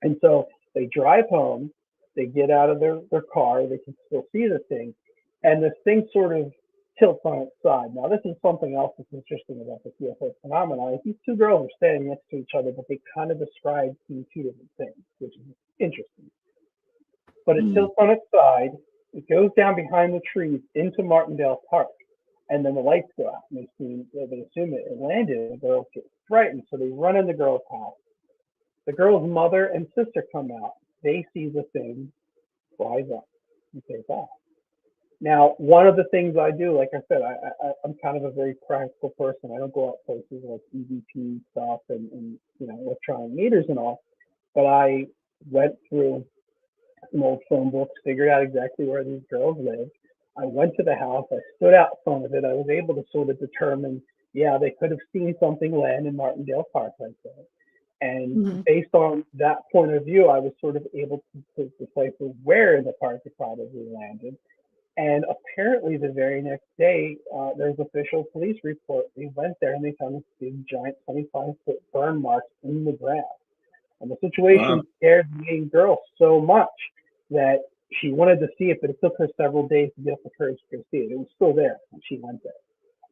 And so they drive home. They get out of their car. They can still see the thing. And this thing sort of tilts on its side. Now, this is something else that's interesting about this UFO phenomenon. Like, these 2 girls are standing next to each other, but they kind of describe 2 different things, which is interesting. But it tilts on its side. It goes down behind the trees into Martindale Park. And then the lights go out, and they assume it landed, and the girls get frightened, so they run in the girl's house. The girl's mother and sister come out. They see the thing flies up and take off. Now, one of the things I do, like I said, I'm kind of a very practical person. I don't go out places like EVP stuff and electronic meters and all. But I went through some old phone books, figured out exactly where these girls lived. I went to the house. I stood out in front of it. I was able to sort of determine, yeah, they could have seen something land in Martindale Park right there. And based on that point of view, I was sort of able to decipher where in the park it probably landed. And apparently, the very next day, there's official police report. They went there and they found this big, giant 25-foot burn mark in the ground. And the situation scared the young girl so much that she wanted to see it, but it took her several days to get up the courage to go see it. It was still there when she went there.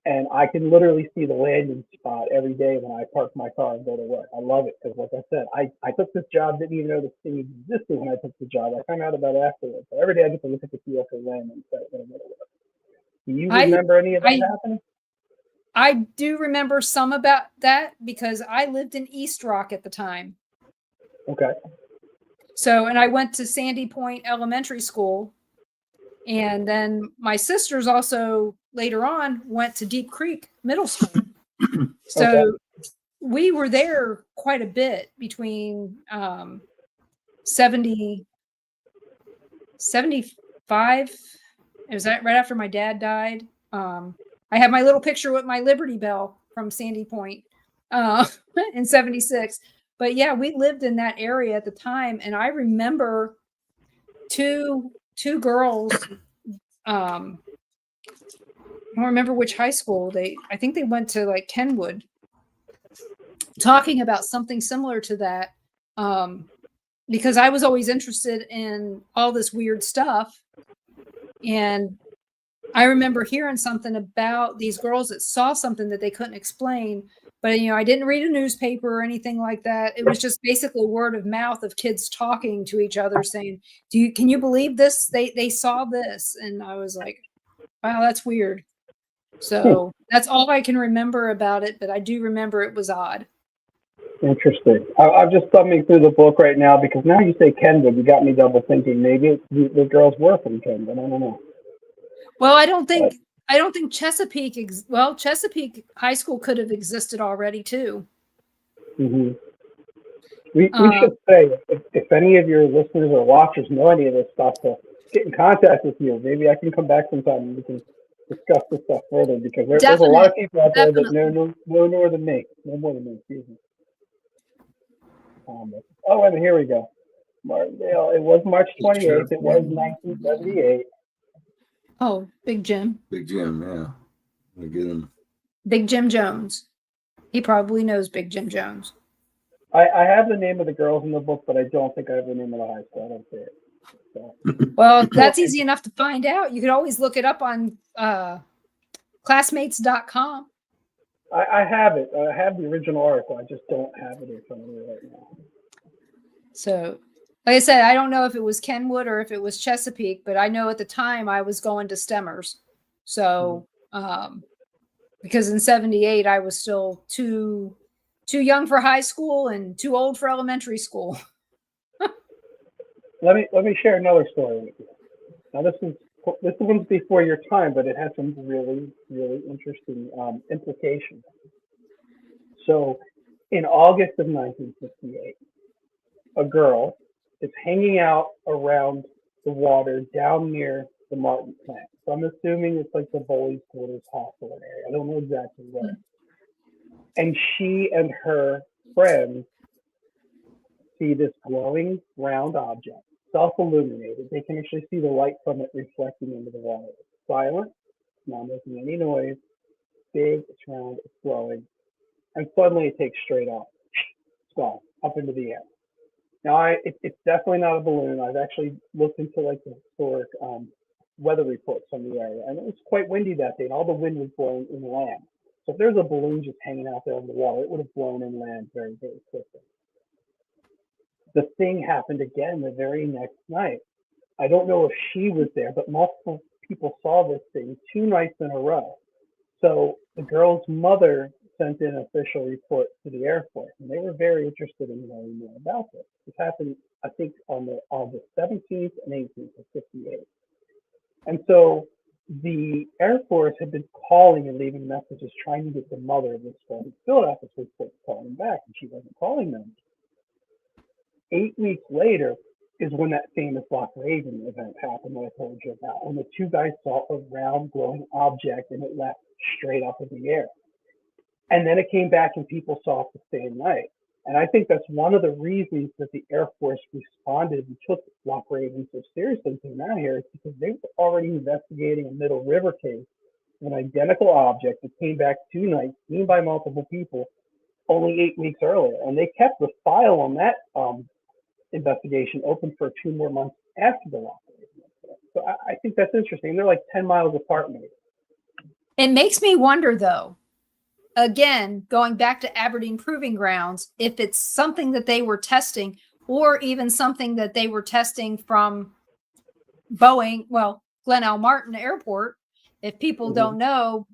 And I can literally see the landing spot every day when I park my car and go to work. I love it because, like I said, I took this job, didn't even know this thing existed when I took the job. I found out about it afterwards. So every day I get to look at the UFO land and start going to go to work. Do you remember any of that happening? I do remember some about that because I lived in East Rock at the time. Okay. So, and I went to Sandy Point Elementary School. And then my sisters also later on went to Deep Creek Middle School. So we were there quite a bit between 75. It was right after my dad died. I have my little picture with my Liberty Bell from Sandy Point in 76. But yeah, we lived in that area at the time. And I remember two girls. I don't remember which high school I think they went to like Kenwood, talking about something similar to that. Because I was always interested in all this weird stuff. And I remember hearing something about these girls that saw something that they couldn't explain. But, I didn't read a newspaper or anything like that. It was just basically word of mouth of kids talking to each other saying, can you believe this? They saw this. And I was like, wow, that's weird. So that's all I can remember about it. But I do remember it was odd. Interesting. I'm just thumbing through the book right now because now you say Kenwood, you got me double thinking. Maybe the girls were from Kenwood. I don't know. Well, I don't think Chesapeake. Chesapeake High School could have existed already too. Mm-hmm. We should say if any of your listeners or watchers know any of this stuff, to get in contact with you. Maybe I can come back sometime and we can discuss this stuff further because there's a lot of people out there that know more than me. No more than me. Excuse me. And here we go. Martindale. It was March 28th. It was 1978. Oh, Big Jim. Big Jim, yeah. I get him. Big Jim Jones. He probably knows Big Jim Jones. I have the name of the girls in the book, but I don't think I have the name of the high school. I don't see it. So. Well, that's easy enough to find out. You could always look it up on classmates.com. I have it. I have the original article. I just don't have it in front of me right now. So, like I said, I don't know if it was Kenwood or if it was Chesapeake, but I know at the time I was going to Stemmers. So, because in 78, I was still too young for high school and too old for elementary school. Let me share another story with you. Now, this one's before your time, but it has some really, really interesting implications. So, in August of 1968, a girl is hanging out around the water down near the Martin plant. So I'm assuming it's like the Boys Quarters Hospital area. I don't know exactly where. And she and her friends see this glowing round object, self-illuminated. They can actually see the light from it reflecting into the water. It's silent, not making any noise, big, it's round, it's glowing. And suddenly it takes straight off. It's gone, up into the air. Now, it's definitely not a balloon. I've actually looked into like the historic weather reports from the area, and it was quite windy that day, and all the wind was blowing inland. So if there's a balloon just hanging out there in the water, it would have blown inland very, very quickly. The thing happened again the very next night. I don't know if she was there, but multiple people saw this thing 2 nights in a row. so the girl's mother sent in an official report to the Air Force, and they were very interested in knowing more about this. This happened, I think, on the 17th and 18th of '58. And so the Air Force had been calling and leaving messages trying to get the mother of this girl who filled out this report to call them back, and she wasn't calling them. 8 weeks later is when that famous Loch Raven event happened that I told you about, when the two guys saw a round glowing object and it left straight up in the air. And then it came back and people saw it the same night. And I think that's one of the reasons that the Air Force responded and took Loch Raven so seriously and came out here, is because they were already investigating a Middle River case, an identical object that came back 2 nights, seen by multiple people, only 8 weeks earlier. And they kept the file on that investigation open for 2 more months after the Loch Raven incident. So I think that's interesting. They're like 10 miles apart, maybe. It makes me wonder, though, again, going back to Aberdeen Proving Grounds, if it's something that they were testing, or even something that they were testing from Boeing, well, Glen L. Martin Airport. If people don't know,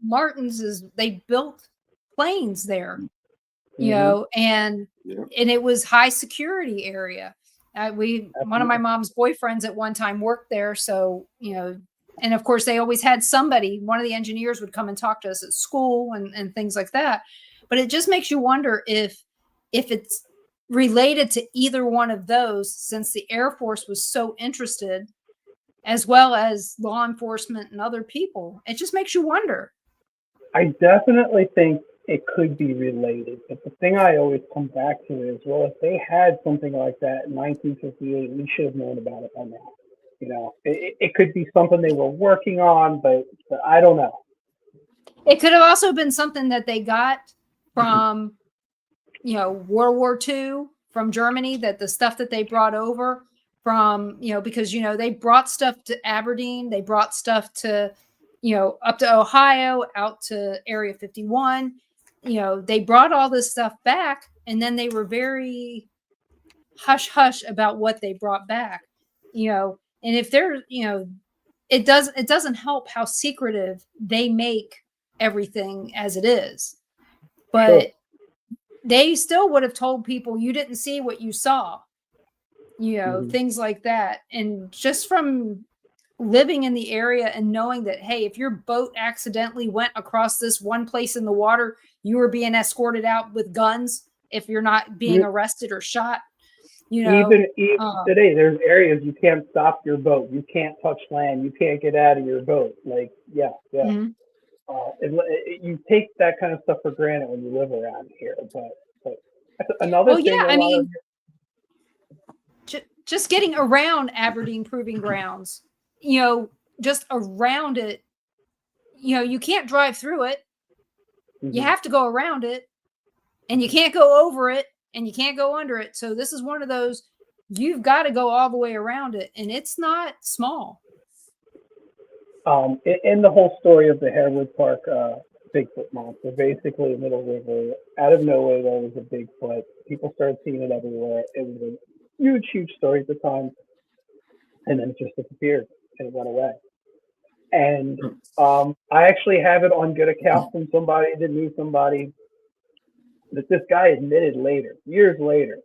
they built planes there, you know, and it was high security area. One of my mom's boyfriends at one time worked there. So, you know, and of course they always had somebody, one of the engineers would come and talk to us at school and things like that. But it just makes you wonder if it's related to either one of those, since the Air Force was so interested, as well as law enforcement and other people. It just makes you wonder. I definitely think it could be related. But the thing I always come back to is, well, if they had something like that in 1958, we should have known about it by now. You know, it could be something they were working on, but I don't know. It could have also been something that they got from, you know, World War II, from Germany, that the stuff that they brought over from, you know, because, you know, they brought stuff to Aberdeen, they brought stuff to, you know, up to Ohio, out to Area 51. You know, they brought all this stuff back, and then they were very hush hush about what they brought back, you know. And if they're, you know, it doesn't help how secretive they make everything as it is. But they still would have told people, you didn't see what you saw, you know, things like that. And just from living in the area and knowing that, hey, if your boat accidentally went across this one place in the water, you were being escorted out with guns if you're not being arrested or shot. You know, even today, there's areas you can't stop your boat, you can't touch land, you can't get out of your boat. Like, you take that kind of stuff for granted when you live around here. But another thing. I mean, just getting around Aberdeen Proving Grounds, you know, just around it, you know, you can't drive through it. You have to go around it, and you can't go over it, and you can't go under it. So this is one of those, you've got to go all the way around it, and it's not small. In the whole story of the Harewood Park Bigfoot monster, basically Middle River, out of nowhere there was a Bigfoot. People started seeing it everywhere. It was a huge, huge story at the time, and then it just disappeared and it went away. And I actually have it on good account from somebody that knew somebody, that this guy admitted later, years later,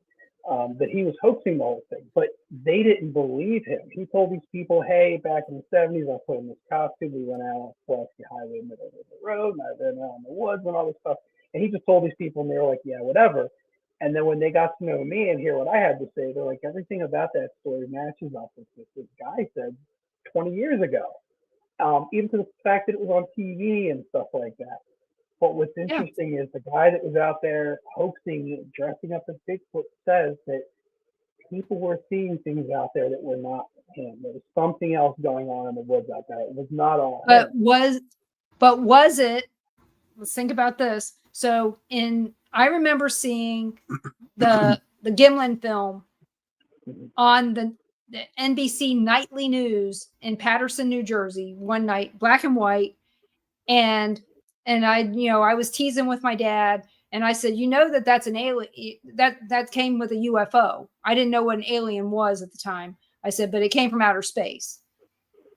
that he was hoaxing the whole thing, but they didn't believe him. He told these people, hey, back in the 70s, I put in this costume, we went out on Pulaski Highway, middle of the road, and I've been out in the woods and all this stuff. And he just told these people, and they were like, yeah, whatever. And then when they got to know me and hear what I had to say, they're like, everything about that story matches up with what this guy said 20 years ago. Even to the fact that it was on TV and stuff like that. But what's interesting is the guy that was out there hoaxing, dressing up as Bigfoot, says that people were seeing things out there that were not him. There was something else going on in the woods out there. It was not all him. Was it? Let's think about this. So I remember seeing the Gimlin film on the NBC nightly news in Paterson, New Jersey, one night, black and white, and I was teasing with my dad, and I said, you know, that's an alien, that came with a UFO. I didn't know what an alien was at the time. I said, but it came from outer space.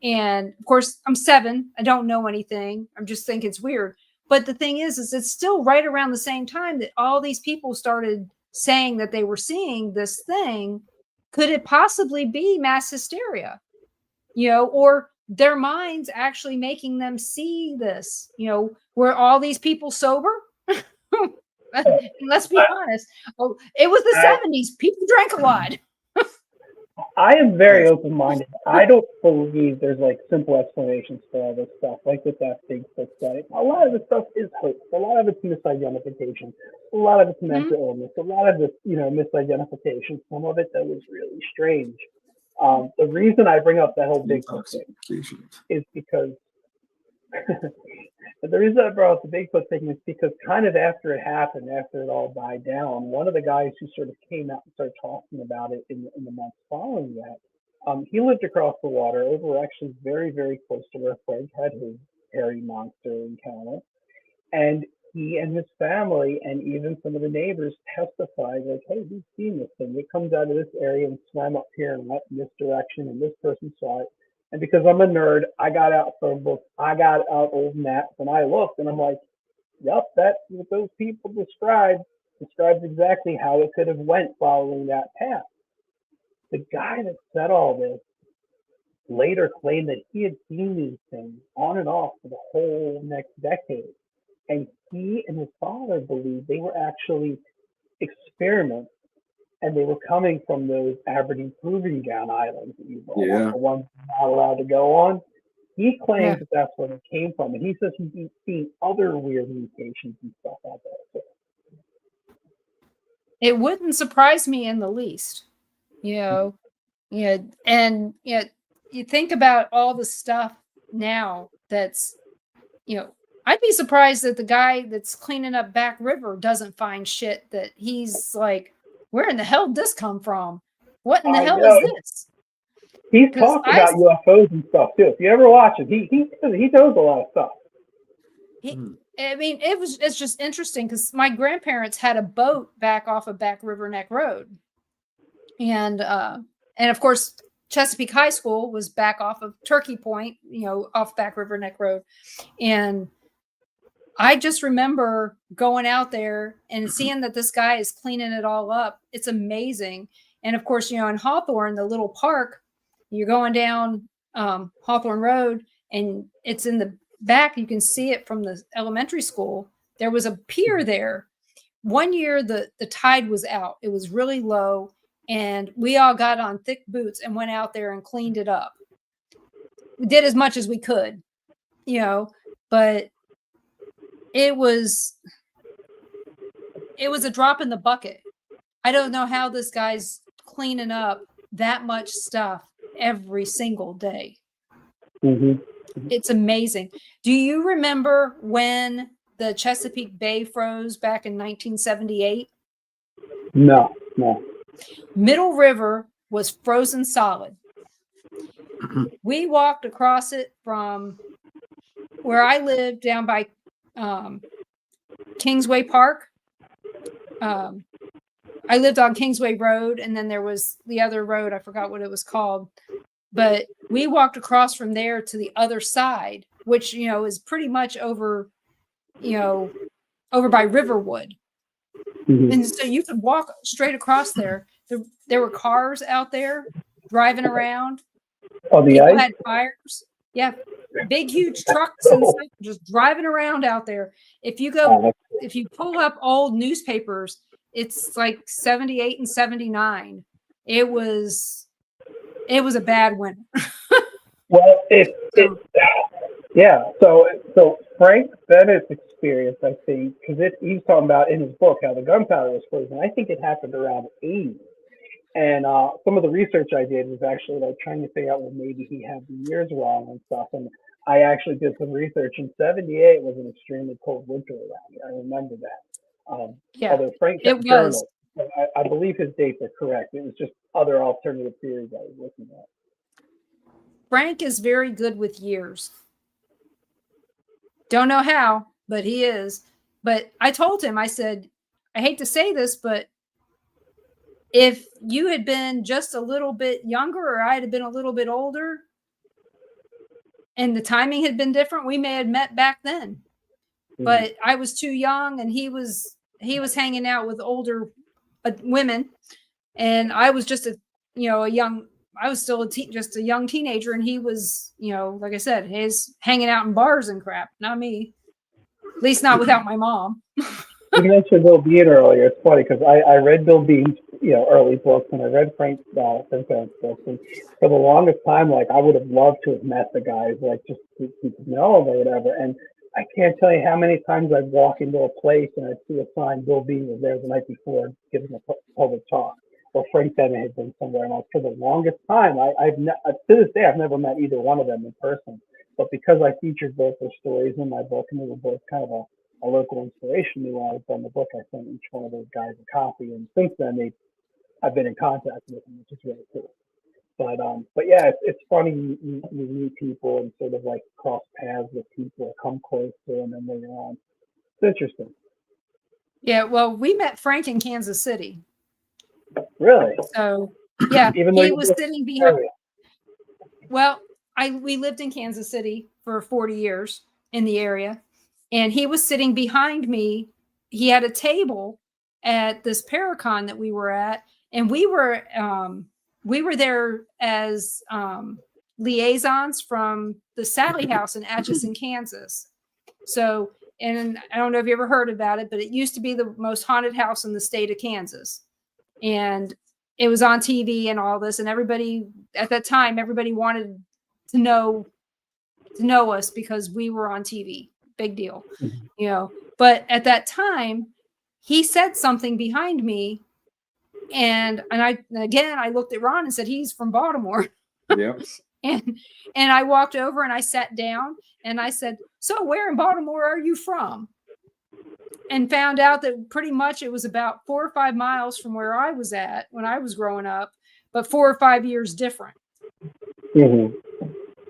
And of course, I'm 7. I don't know anything. I'm just thinking it's weird. But the thing is it's still right around the same time that all these people started saying that they were seeing this thing. Could it possibly be mass hysteria? Or their minds actually making them see this? Were all these people sober? Let's be honest. Oh, it was the 70s. People drank a lot. I am very open-minded. I don't believe there's like simple explanations for all this stuff, like with that Bigfoot study. A lot of the stuff is hoax. A lot of it's misidentification. A lot of it's mental illness. A lot of it's, misidentification. Some of it that was really strange. The reason I bring up that whole Bigfoot thing is because the reason I brought up the Bigfoot thing is because kind of after it happened, after it all died down, one of the guys who sort of came out and started talking about it in the months following that, he lived across the water over actually very, very close to where Frank had his hairy monster encounter. And he and his family and even some of the neighbors testified like, hey, we've seen this thing. It comes out of this area and swam up here and went in this direction, and this person saw it. And because I'm a nerd, I got out phone books, I got out old maps, and I looked, and I'm like, yep, that's what those people describes exactly how it could have went following that path. The guy that said all this later claimed that he had seen these things on and off for the whole next decade. And he and his father believed they were actually experiments, and they were coming from those Aberdeen Proving Ground islands that you brought up, the ones you're not allowed to go on. He claims that that's where it came from, and he says he's seen other weird mutations and stuff out there. It wouldn't surprise me in the least, and you think about all the stuff now that's, I'd be surprised that the guy that's cleaning up Back River doesn't find shit that he's like, where in the hell did this come from? What in the hell is this? He's talked about UFOs and stuff too. If you ever watch it, he knows a lot of stuff. It's just interesting because my grandparents had a boat back off of Back River Neck Road, and of course Chesapeake High School was back off of Turkey Point, off Back River Neck Road, and I just remember going out there and seeing that this guy is cleaning it all up. It's amazing. And of course, in Hawthorne, the little park, you're going down Hawthorne Road, and it's in the back. You can see it from the elementary school. There was a pier there. One year, the tide was out. It was really low, and we all got on thick boots and went out there and cleaned it up. We did as much as we could, but it was a drop in the bucket. I don't know how this guy's cleaning up that much stuff every single day. It's amazing. Do you remember when the Chesapeake Bay froze back in 1978? No. Middle River was frozen solid. We walked across it from where I lived down by Kingsway Park. I lived on Kingsway Road, and then there was the other road. I forgot what it was called, but we walked across from there to the other side, which, is pretty much over by Riverwood. And so you could walk straight across there. There were cars out there driving around. Oh, the People ice? had fires. Yeah. Big, huge trucks and stuff just driving around out there. If you pull up old newspapers, it's like 78 and 79. It was a bad winter. Well, So Frank Bennett's experience, I think, because he's talking about in his book how the gunpowder was frozen. I think it happened around 80. And some of the research I did was actually like trying to figure out, well, maybe he had the years wrong and stuff. And I actually did some research. And 78 was an extremely cold winter around here. I remember that. Although Frank it journal, I believe his dates are correct. It was just other alternative theories I was looking at. Frank is very good with years. Don't know how, but he is. But I told him, I said, I hate to say this, but if you had been just a little bit younger or I had been a little bit older and the timing had been different, we may have met back then. but I was too young, and he was hanging out with older women, and I was just I was still just a young teenager, and he was, like I said, he's hanging out in bars and crap. Not me, at least not without my mom. You mentioned Bill Bean earlier. It's funny because I read Bill Bean's early books, and I read Frank's books, and for the longest time, like, I would have loved to have met the guys, like, just to know them or whatever. And I can't tell you how many times I'd walk into a place and I'd see a sign Bill Bean was there the night before giving a public talk, or Frank Bennett had been somewhere. And for the longest time, to this day, I've never met either one of them in person. But because I featured both their stories in my book, and they were both kind of a local inspiration to me, when I was done the book, I sent each one of those guys a copy, and since then I've been in contact with them, which is really cool. But yeah, it's funny you meet people and sort of like cross paths with people, or come close to them, and later on, it's interesting. Yeah, well, we met Frank in Kansas City. Really? So yeah, Even though he was sitting behind. Well, we lived in Kansas City for 40 years in the area. And he was sitting behind me. He had a table at this Paracon that we were at, and we were there as liaisons from the Sally House in Atchison, Kansas. So, and I don't know if you ever heard about it, but it used to be the most haunted house in the state of Kansas, and it was on TV and all this. And everybody at that time, everybody wanted to know us because we were on TV. Big deal, but at that time he said something behind me, and I looked at Ron and said, he's from Baltimore. Yeah. and I walked over and I sat down and I said, so where in Baltimore are you from? And found out that pretty much it was about 4 or 5 miles from where I was at when I was growing up, but 4 or 5 years different.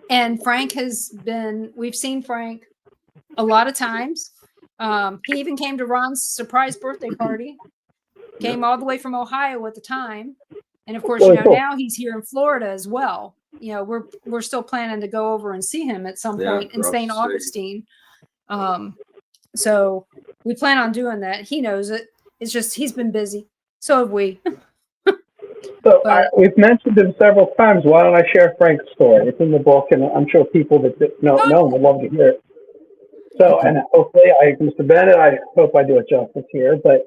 And Frank we've seen Frank a lot of times. He even came to Ron's surprise birthday party. Came all the way from Ohio at the time, and of course, now he's here in Florida as well. We're still planning to go over and see him at some point in St. Augustine. So we plan on doing that. He knows it. It's just he's been busy. So have we. So we've mentioned him several times. Why don't I share Frank's story? It's in the book, and I'm sure people that don't know would love to hear it. So, and hopefully, Mr. Bennett, I hope I do it justice here, but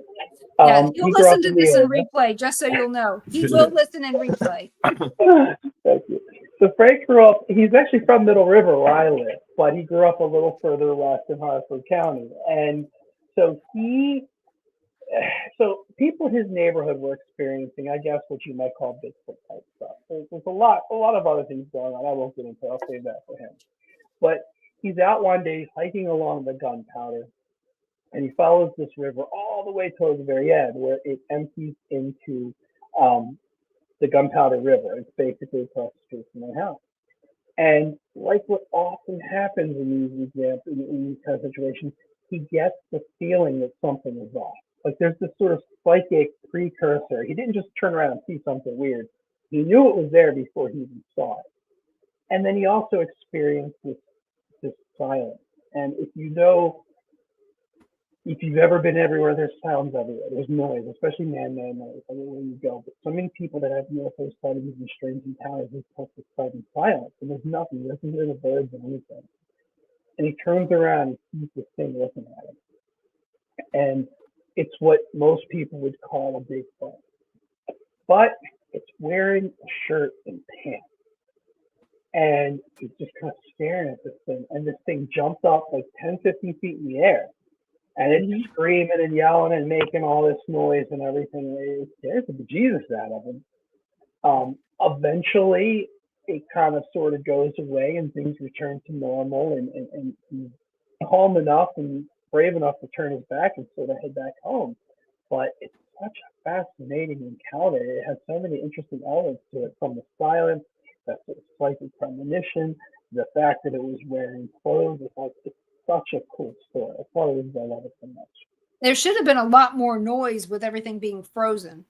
he'll listen to this in replay, just so you'll know. He will listen in replay. Thank you. So Frank grew up, he's actually from Middle River, where I live, but he grew up a little further west in Harford County. And so people in his neighborhood were experiencing, I guess, what you might call Bigfoot type stuff. There's a lot of other things going on. I won't get into it. I'll save that for him. But he's out one day, hiking along the Gunpowder, and he follows this river all the way towards the very end, where it empties into the Gunpowder River. It's basically across the street from my house. And like what often happens in these kind of situations, he gets the feeling that something is off. Like there's this sort of psychic precursor. He didn't just turn around and see something weird. He knew it was there before he even saw it. And then he also experienced this silence. And if you've ever been everywhere, there's sounds everywhere. There's noise, especially man-made noise everywhere you go. But so many people that have UFO sightings and strange encounters have this sudden silence, and there's nothing. He doesn't hear the birds or anything. And he turns around and sees this thing looking at him. And it's what most people would call a Bigfoot. But it's wearing a shirt and pants. And he's just kind of staring at this thing. And this thing jumps up like 10, 15 feet in the air. And it's screaming and yelling and making all this noise and everything. It scares the bejesus out of him. Eventually, it kind of sort of goes away and things return to normal. And he's calm enough and brave enough to turn his back and sort of head back home. But it's such a fascinating encounter. It has so many interesting elements to it, from the silence, that sort of psychic premonition, the fact that it was wearing clothes. It's such a cool story. That's one of the reasons I love it so much. There should have been a lot more noise with everything being frozen.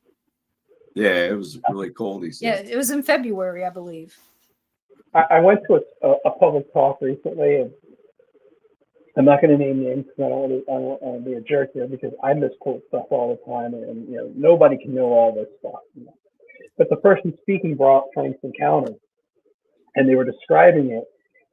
Yeah, it was really cold. Yeah, it was in February, I believe. I went to a public talk recently, and I'm not going to name names because I don't want to be a jerk here because I misquote stuff all the time, and nobody can know all this stuff. But the person speaking brought Frank's encounter, and they were describing it,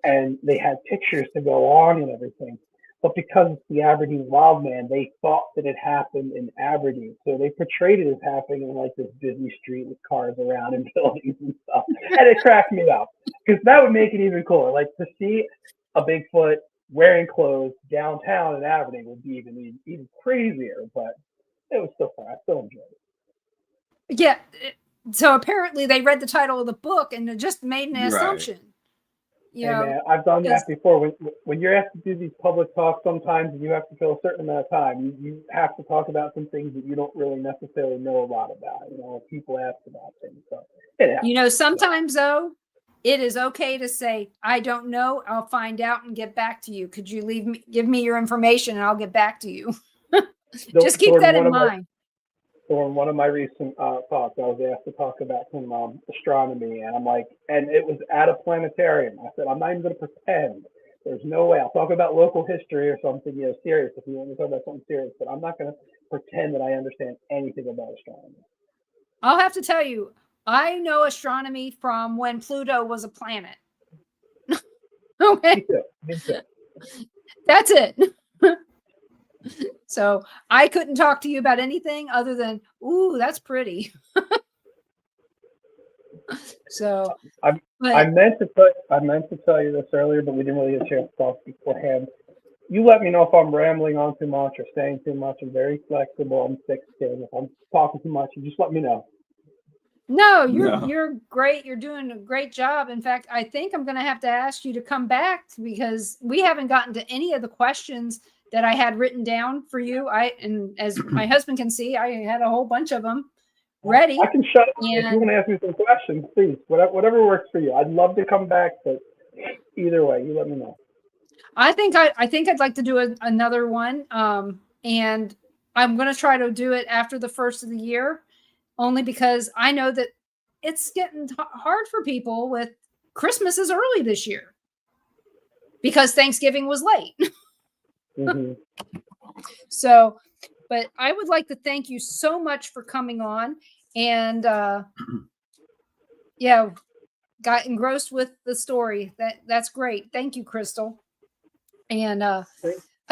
and they had pictures to go on and everything. But because it's the Aberdeen Wild Man, they thought that it happened in Aberdeen, so they portrayed it as happening in like this busy street with cars around and buildings and stuff. And it cracked me up because that would make it even cooler. Like to see a Bigfoot wearing clothes downtown in Aberdeen would be even crazier. But it was still fun. I still enjoyed it. Yeah. So apparently they read the title of the book and just made an assumption. Hey man, I've done that before. When you're asked to do these public talks, sometimes you have to fill a certain amount of time. You have to talk about some things that you don't really necessarily know a lot about. People ask about things. So sometimes though, it is okay to say, "I don't know. I'll find out and get back to you. Could you give me your information and I'll get back to you." Just keep that in mind. So in one of my recent talks, I was asked to talk about some astronomy, and I'm like, and it was at a planetarium. I said, I'm not even going to pretend. There's no way. I'll talk about local history or something, serious if you want to talk about something serious, but I'm not going to pretend that I understand anything about astronomy. I'll have to tell you, I know astronomy from when Pluto was a planet. Okay. Me too. That's it. So I couldn't talk to you about anything other than, ooh, that's pretty. So I meant to tell you this earlier, but we didn't really get a chance to talk beforehand. You let me know if I'm rambling on too much or saying too much. I'm very flexible. I'm thick-skinned. If I'm talking too much, you just let me know. No, you're great. You're doing a great job. In fact, I think I'm going to have to ask you to come back because we haven't gotten to any of the questions that I had written down for you. And as my husband can see, I had a whole bunch of them ready. I can shut up if you want to ask me some questions, please. Whatever works for you. I'd love to come back, but either way, you let me know. I think I'd like to do another one. And I'm going to try to do it after the first of the year, only because I know that it's getting hard for people with Christmas is early this year because Thanksgiving was late. Mm-hmm. So, but I would like to thank you so much for coming on and got engrossed with the story. That's great. Thank you, Crystal. And I'd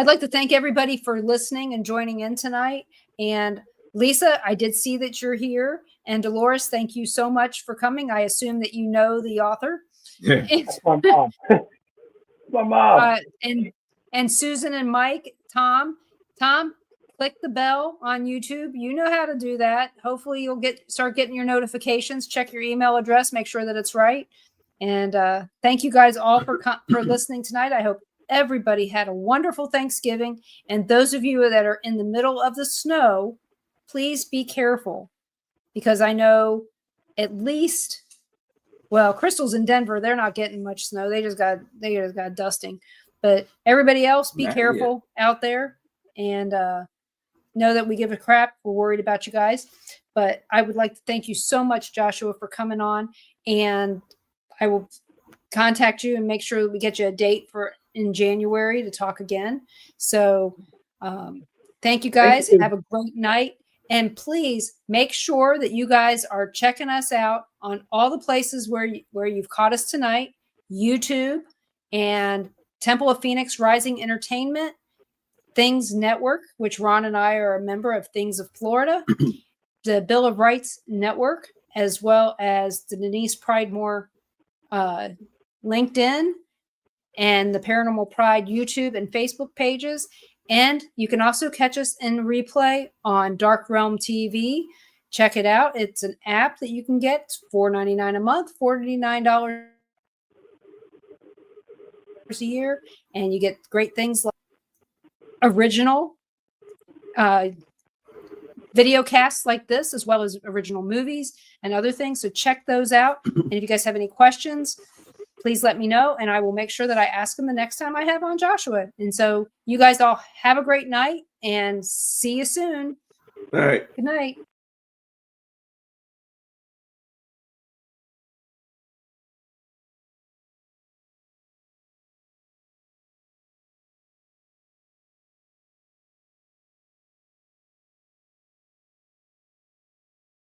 like to thank everybody for listening and joining in tonight. And Lisa, I did see that you're here. And Dolores, thank you so much for coming. I assume that you know the author. Yeah. That's my mom. My mom. And Susan and Mike, Tom, click the bell on YouTube. You know how to do that. Hopefully you'll start getting your notifications. Check your email address. Make sure that it's right. And thank you guys all for listening tonight. I hope everybody had a wonderful Thanksgiving. And those of you that are in the middle of the snow, please be careful because I know at least, well, Crystal's in Denver. They're not getting much snow. They just got dusting. But everybody else, be careful out there and know that we give a crap. We're worried about you guys. But I would like to thank you so much, Joshua, for coming on. And I will contact you and make sure that we get you a date in January to talk again. So thank you guys. Have a great night. And please make sure that you guys are checking us out on all the places where you've caught us tonight, YouTube and Temple of Phoenix Rising Entertainment, Things Network, which Ron and I are a member of Things of Florida, the Bill of Rights Network, as well as the Denise Pridemore LinkedIn and the Paranormal Pride YouTube and Facebook pages. And you can also catch us in replay on Dark Realm TV. Check it out. It's an app that you can get. It's $4.99 a month, $49 a year, and you get great things like original video casts like this, as well as original movies and other things. So check those out. And if you guys have any questions, please let me know, and I will make sure that I ask them the next time I have on Joshua. And so you guys all have a great night and see you soon. All right. Good night.